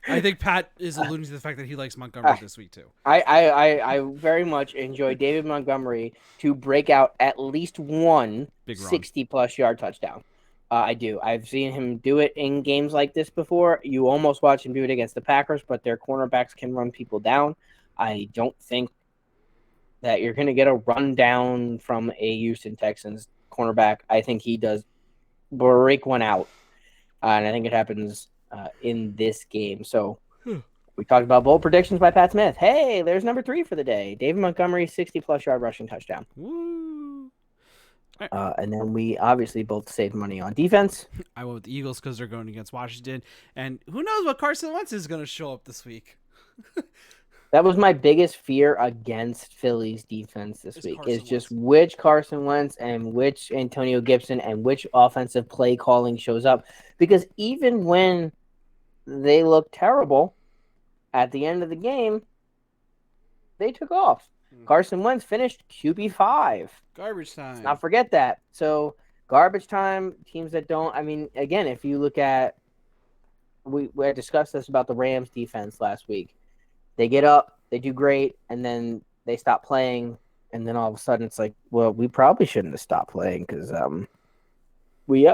I think Pat is alluding to the fact that he likes Montgomery this week too. I very much enjoy David Montgomery to break out at least one 60-plus yard touchdown. I do. I've seen him do it in games like this before. You almost watch him do it against the Packers, but their cornerbacks can run people down. I don't think that you're going to get a run down from a Houston Texans cornerback. I think he does break one out, and I think it happens in this game. So we talked about bold predictions by Pat Smith. Hey, there's number 3 for the day. David Montgomery, 60-plus yard rushing touchdown. Woo. Right. And then we obviously both saved money on defense. I went with the Eagles because they're going against Washington. And who knows what Carson Wentz is going to show up this week. That was my biggest fear against Philly's defense this week. Is just which Carson Wentz and which Antonio Gibson and which offensive play calling shows up. Because even when they looked terrible at the end of the game, they took off. Carson Wentz finished QB5. Garbage time. Let's not forget that. So garbage time, teams that don't. I mean, again, if you look at, we discussed this about the Rams defense last week. They get up, they do great, and then they stop playing, and then all of a sudden it's like, well, we probably shouldn't have stopped playing because we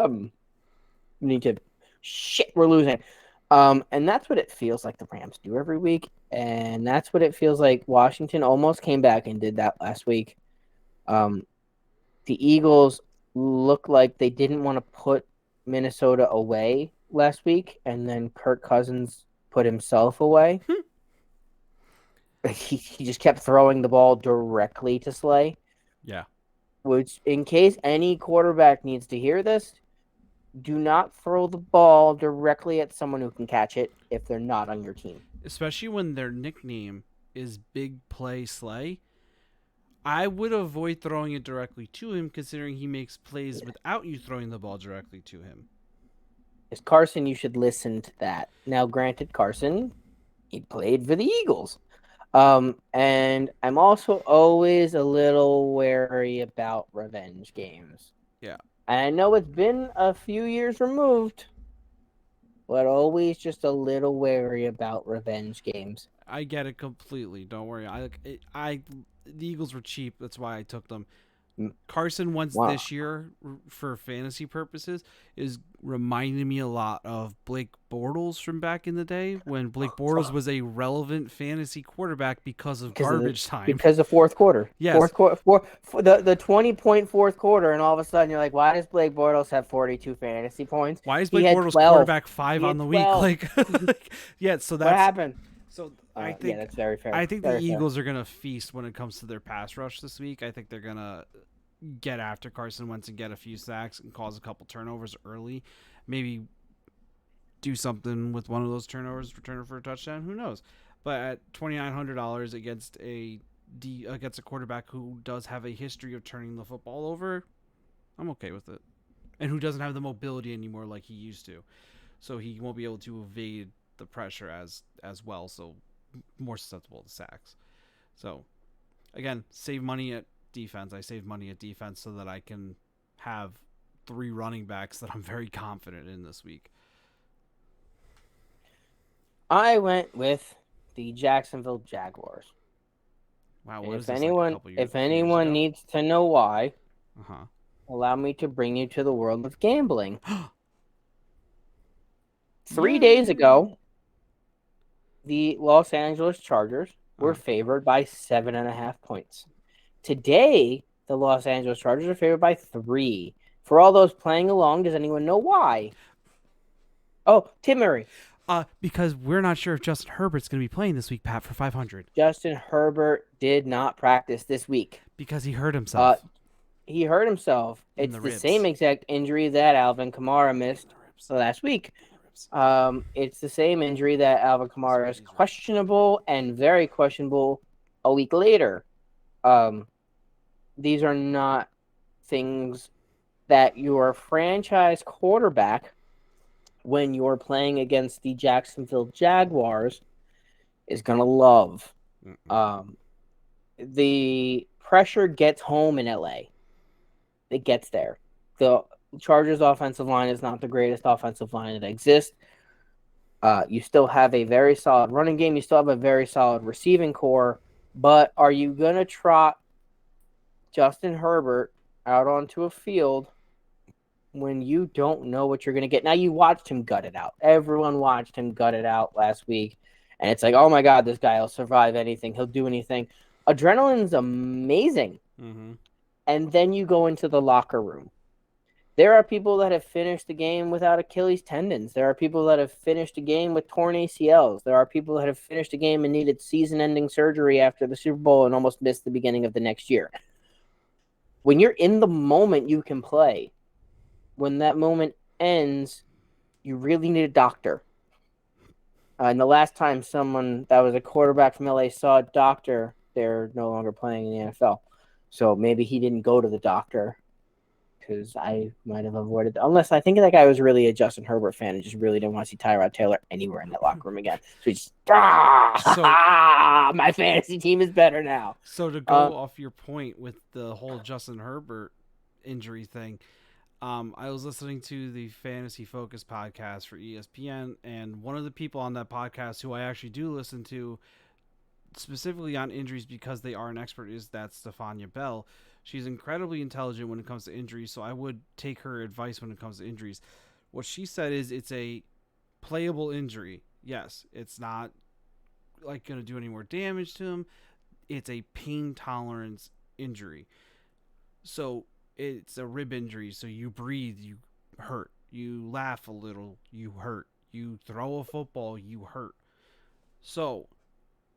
need to. Shit, we're losing. And that's what it feels like the Rams do every week. And that's what it feels like Washington almost came back and did that last week. The Eagles look like they didn't want to put Minnesota away last week, and then Kirk Cousins put himself away. He just kept throwing the ball directly to Slay. Yeah. Which, in case any quarterback needs to hear this, do not throw the ball directly at someone who can catch it if they're not on your team. Especially when their nickname is Big Play Slay. I would avoid throwing it directly to him, considering he makes plays without you throwing the ball directly to him. As Carson, you should listen to that. Now, granted, Carson, he played for the Eagles. And I'm also always a little wary about revenge games. Yeah. I know it's been a few years removed, but always just a little wary about revenge games. I get it completely. Don't worry. The Eagles were cheap. That's why I took them. Carson Wentz this year, for fantasy purposes, is reminding me a lot of Blake Bortles from back in the day when Blake Bortles was a relevant fantasy quarterback because of garbage time. Because of fourth quarter. Yes. The 20-point fourth quarter, and all of a sudden you're like, why does Blake Bortles have 42 fantasy points? Why is Blake Bortles quarterback 5 on the week? Yeah, so that's... What happened? So I think that's very fair. I think the Eagles are going to feast when it comes to their pass rush this week. I think they're going to get after Carson Wentz and get a few sacks and cause a couple turnovers early. Maybe do something with one of those turnovers, return it for a touchdown. Who knows? But at $2,900 against a quarterback who does have a history of turning the football over, I'm okay with it. And who doesn't have the mobility anymore like he used to. So he won't be able to evade the pressure as well, so more susceptible to sacks. So again, save money at defense. I save money at defense so that I can have 3 running backs that I'm very confident in this week. I went with the Jacksonville Jaguars. Wow, if anyone needs to know why, allow me to bring you to the world of gambling. 3 days ago, the Los Angeles Chargers were favored by 7.5 points. Today, the Los Angeles Chargers are favored by 3. For all those playing along, does anyone know why? Oh, Tim Murray. Because we're not sure if Justin Herbert's going to be playing this week, Pat, for 500. Justin Herbert did not practice this week. Because he hurt himself. He hurt himself. It's the same exact injury that Alvin Kamara missed last week. It's the same injury that Alvin Kamara is questionable and very questionable a week later. These are not things that your franchise quarterback, when you're playing against the Jacksonville Jaguars, is going to love. Mm-mm. The pressure gets home in LA. It gets there. The Chargers offensive line is not the greatest offensive line that exists. You still have a very solid running game. You still have a very solid receiving core. But are you going to trot Justin Herbert out onto a field when you don't know what you're going to get? Now, you watched him gut it out. Everyone watched him gut it out last week. And it's like, oh my God, this guy will survive anything. He'll do anything. Adrenaline's amazing. Mm-hmm. And then you go into the locker room. There are people that have finished the game without Achilles tendons. There are people that have finished a game with torn ACLs. There are people that have finished a game and needed season-ending surgery after the Super Bowl and almost missed the beginning of the next year. When you're in the moment, you can play. When that moment ends, you really need a doctor. And the last time someone that was a quarterback from LA saw a doctor, they're no longer playing in the NFL. So maybe he didn't go to the doctor, because I might have avoided – unless I think that guy was really a Justin Herbert fan and just really didn't want to see Tyrod Taylor anywhere in that locker room again. So he just – my fantasy team is better now. So to go off your point with the whole Justin Herbert injury thing, I was listening to the Fantasy Focus podcast for ESPN, and one of the people on that podcast who I actually do listen to specifically on injuries because they are an expert is that Stephania Bell. She's incredibly intelligent when it comes to injuries, so I would take her advice when it comes to injuries. What she said is it's a playable injury. Yes, it's not like going to do any more damage to him. It's a pain tolerance injury. So it's a rib injury, so you breathe, you hurt. You laugh a little, you hurt. You throw a football, you hurt. So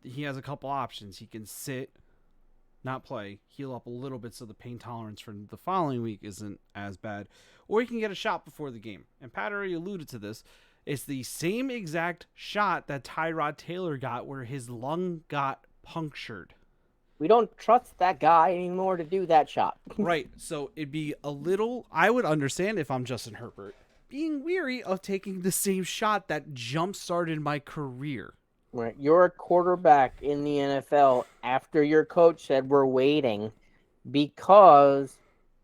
he has a couple options. He can sit, not play, heal up a little bit so the pain tolerance for the following week isn't as bad. Or he can get a shot before the game. And Pat already alluded to this. It's the same exact shot that Tyrod Taylor got where his lung got punctured. We don't trust that guy anymore to do that shot. Right. So it'd be a little, I would understand if I'm Justin Herbert, being weary of taking the same shot that jump-started my career. Right. You're a quarterback in the NFL after your coach said we're waiting because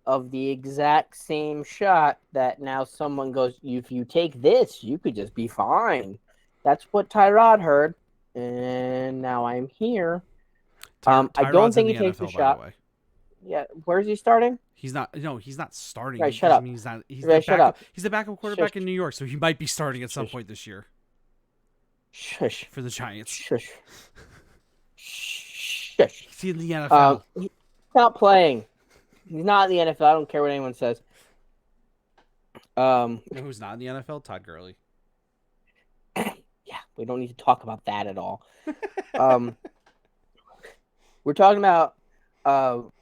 of the exact same shot that now someone goes, if you take this, you could just be fine. That's what Tyrod heard, and now I'm here. I don't think he takes the shot. Yeah, where's he starting? He's not. No, he's not starting. Right, shut up. He's not. He's right, the backup. He's the backup quarterback in New York, so he might be starting at some point this year. Shush. For the Giants. Shush. Shush. He's in the NFL. He's not playing. He's not in the NFL. I don't care what anyone says. You know who's not in the NFL? Todd Gurley. Yeah, we don't need to talk about that at all. We're talking about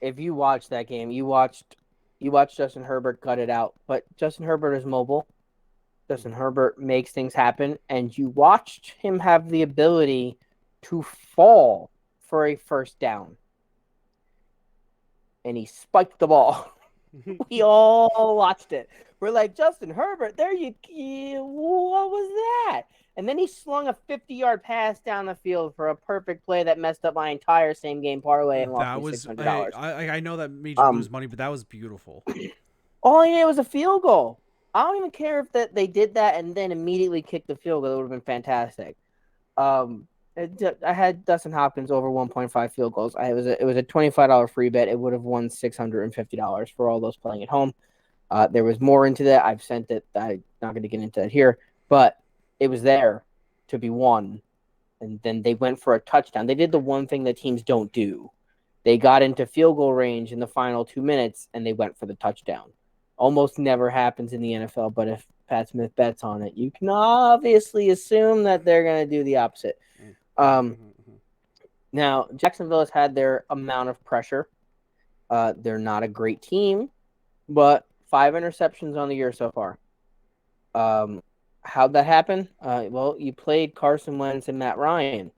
if you watched that game, you watched Justin Herbert gut it out, but Justin Herbert is mobile. Justin Herbert makes things happen, and you watched him have the ability to fall for a first down. And he spiked the ball. We all watched it. We're like, Justin Herbert, what was that? And then he slung a 50-yard pass down the field for a perfect play that messed up my entire same-game parlay and lost me $600. I know that made you lose money, but that was beautiful. All I needed was a field goal. I don't even care if they did that and then immediately kicked the field goal. It would have been fantastic. I had Dustin Hopkins over 1.5 field goals. It was a $25 free bet. It would have won $650 for all those playing at home. There was more into that. I've sent it. I'm not going to get into that here, but it was there to be won. And then they went for a touchdown. They did the one thing that teams don't do. They got into field goal range in the final 2 minutes, and they went for the touchdown. Almost never happens in the NFL, but if Pat Smith bets on it, you can obviously assume that they're going to do the opposite. Now, Jacksonville has had their amount of pressure. They're not a great team, but 5 interceptions on the year so far. How'd that happen? Well, you played Carson Wentz and Matt Ryan.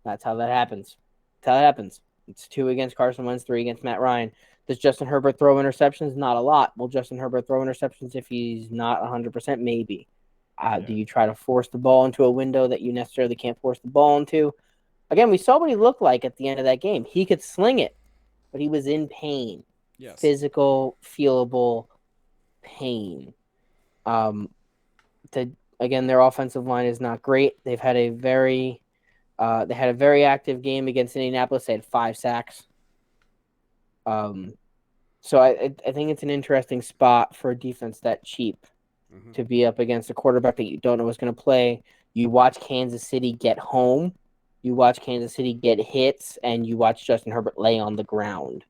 That's how that happens. That's how it happens. It's 2 against Carson Wentz, 3 against Matt Ryan. Does Justin Herbert throw interceptions? Not a lot. Will Justin Herbert throw interceptions if he's not 100%? Maybe. Do you try to force the ball into a window that you necessarily can't force the ball into? Again, we saw what he looked like at the end of that game. He could sling it, but he was in pain. Yes. Physical, feelable pain. Again, their offensive line is not great. They've had a very active game against Indianapolis. They had 5 sacks. So I think it's an interesting spot for a defense that cheap to be up against a quarterback that you don't know is going to play. You watch Kansas City get home. You watch Kansas City get hits, and you watch Justin Herbert lay on the ground.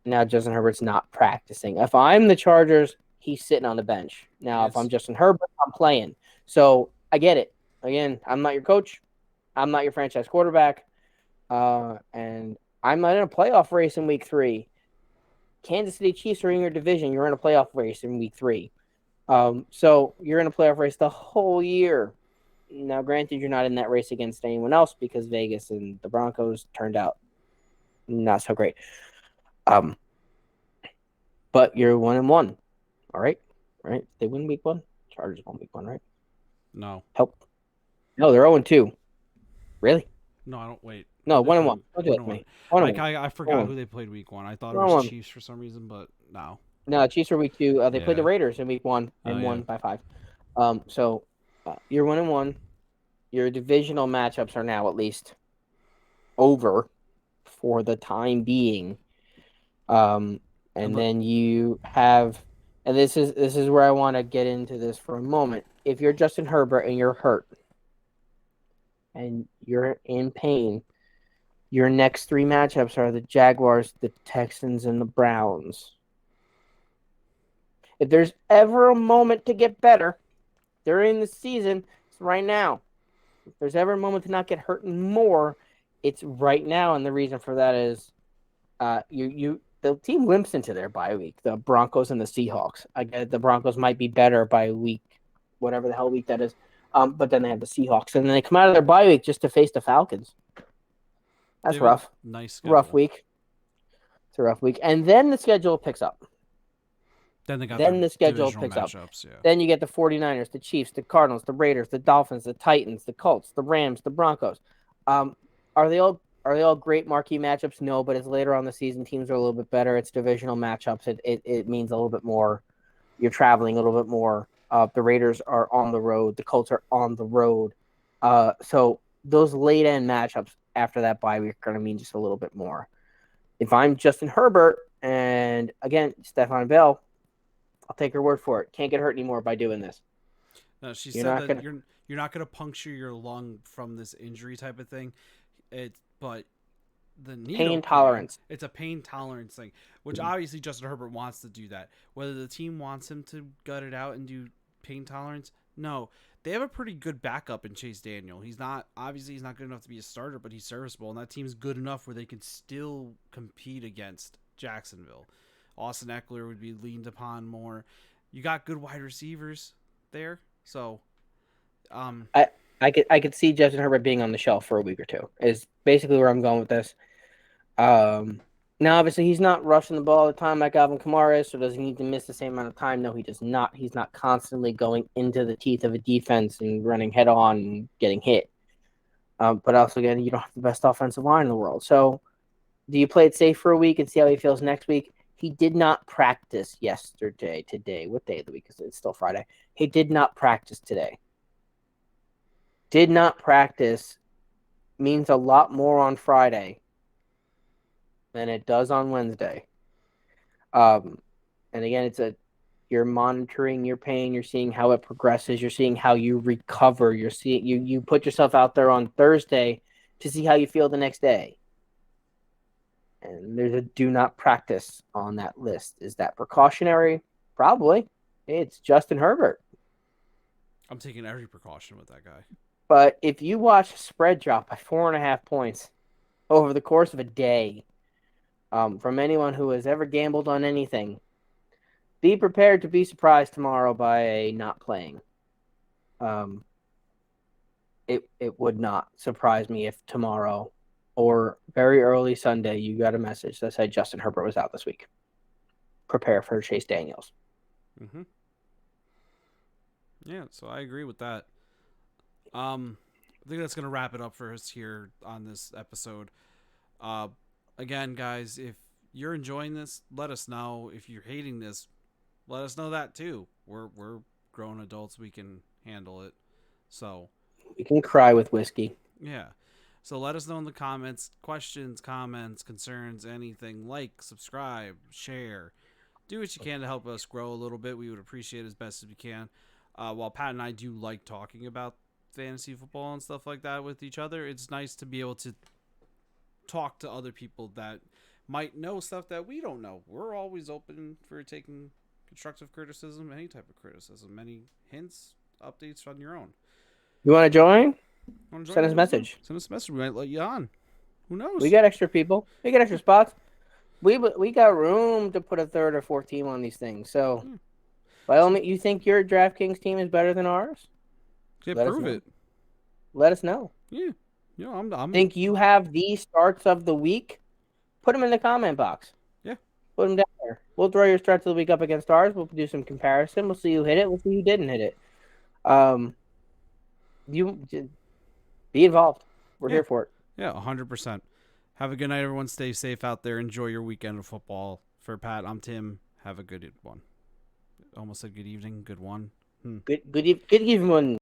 Now Justin Herbert's not practicing. If I'm the Chargers, he's sitting on the bench. Now, if I'm Justin Herbert, I'm playing. So I get it. Again, I'm not your coach. I'm not your franchise quarterback. And I'm not in a playoff race in week 3. Kansas City Chiefs are in your division. You're in a playoff race in week 3. So you're in a playoff race the whole year. Now, granted, you're not in that race against anyone else because Vegas and the Broncos turned out not so great. But you're 1-1. All right. Right? They win week 1. Chargers won week 1, right? No. Help. No, they're 0-2. Really? No, I don't. Wait. No, 1-1. Don't do it to me. I forgot who they played week 1. I thought it was Chiefs for some reason, but no. No, Chiefs were week 2. They played the Raiders in week 1 and won by 5. So you're 1-1. Your divisional matchups are now at least over for the time being. And then you have, and this is where I want to get into this for a moment. If you're Justin Herbert and you're hurt and you're in pain, your next 3 matchups are the Jaguars, the Texans, and the Browns. If there's ever a moment to get better during the season, it's right now. If there's ever a moment to not get hurt more, it's right now. And the reason for that is the team limps into their bye week, the Broncos and the Seahawks. I get it, the Broncos might be better by week, whatever the hell week that is. But then they have the Seahawks. And then they come out of their bye week just to face the Falcons. That's rough. Nice schedule. Rough week. It's a rough week. And then the schedule picks up. Then the schedule picks up. Yeah. Then you get the 49ers, the Chiefs, the Cardinals, the Raiders, the Dolphins, the Titans, the Colts, the Rams, the Broncos. Are they all great marquee matchups? No, but it's later on in the season. Teams are a little bit better. It's divisional matchups. It means a little bit more. You're traveling a little bit more. The Raiders are on the road. The Colts are on the road. So those late end matchups after that bye week are going to mean just a little bit more. If I'm Justin Herbert and again Stephon Bell, I'll take her word for it. Can't get hurt anymore by doing this. No, she said that you're not going to puncture your lung from this injury type of thing. But the pain tolerance. It's a pain tolerance thing, which obviously Justin Herbert wants to do that. Whether the team wants him to gut it out and do pain tolerance, no. They have a pretty good backup in Chase Daniel. He's not good enough to be a starter, but he's serviceable, and that team's good enough where they can still compete against Jacksonville. Austin Eckler would be leaned upon more. You got good wide receivers there, so I could see Justin Herbert being on the shelf for a week or 2. Is basically where I'm going with this. Now, obviously, he's not rushing the ball all the time like Alvin Kamara is, so does he need to miss the same amount of time? No, he does not. He's not constantly going into the teeth of a defense and running head on and getting hit. But also, again, you don't have the best offensive line in the world. So do you play it safe for a week and see how he feels next week? He did not practice today. What day of the week is it? It's still Friday. He did not practice today. Did not practice means a lot more on Friday than it does on Wednesday. And again, you're monitoring your pain, you're seeing how it progresses, you're seeing how you recover, you're seeing you put yourself out there on Thursday to see how you feel the next day. And there's a do not practice on that list. Is that precautionary? Probably. It's Justin Herbert. I'm taking every precaution with that guy. But if you watch a spread drop by 4.5 points over the course of a day, from anyone who has ever gambled on anything, be prepared to be surprised tomorrow by not playing. It would not surprise me if tomorrow or very early Sunday you got a message that said Justin Herbert was out this week. Prepare for Chase Daniels. Mm-hmm. Yeah, so I agree with that. I think that's gonna wrap it up for us here on this episode. Uh, again, guys, if you're enjoying this, let us know. If you're hating this, let us know that too. We're grown adults; we can handle it. So We can cry with whiskey. yeah. So let us know in the comments, questions, comments, concerns, anything. Like, subscribe, share. Do what you can to help us grow a little bit. We would appreciate it as best as we can. While Pat and I do like talking about fantasy football and stuff like that with each other, it's nice to be able to talk to other people that might know stuff that we don't know. We're always open for taking constructive criticism, any type of criticism, any hints, updates on your own. You want to join? Wanna join? Send us a message. Send us a message. We might let you on. Who knows? We got extra people. We got extra spots. We got room to put a third or fourth team on these things. So, by all means, you think your DraftKings team is better than ours? Yeah, Let us prove know. it. Let us know. Yeah. I'm Think you have the starts of the week? Put them in the comment box. Yeah. Put them down there. We'll throw your starts of the week up against ours. We'll do some comparison. We'll see who hit it. We'll see who didn't hit it. You be involved. We're here for it. Yeah, 100%. Have a good night, everyone. Stay safe out there. Enjoy your weekend of football. For Pat, I'm Tim. Have a good one. Almost said good evening. Good one. Good evening.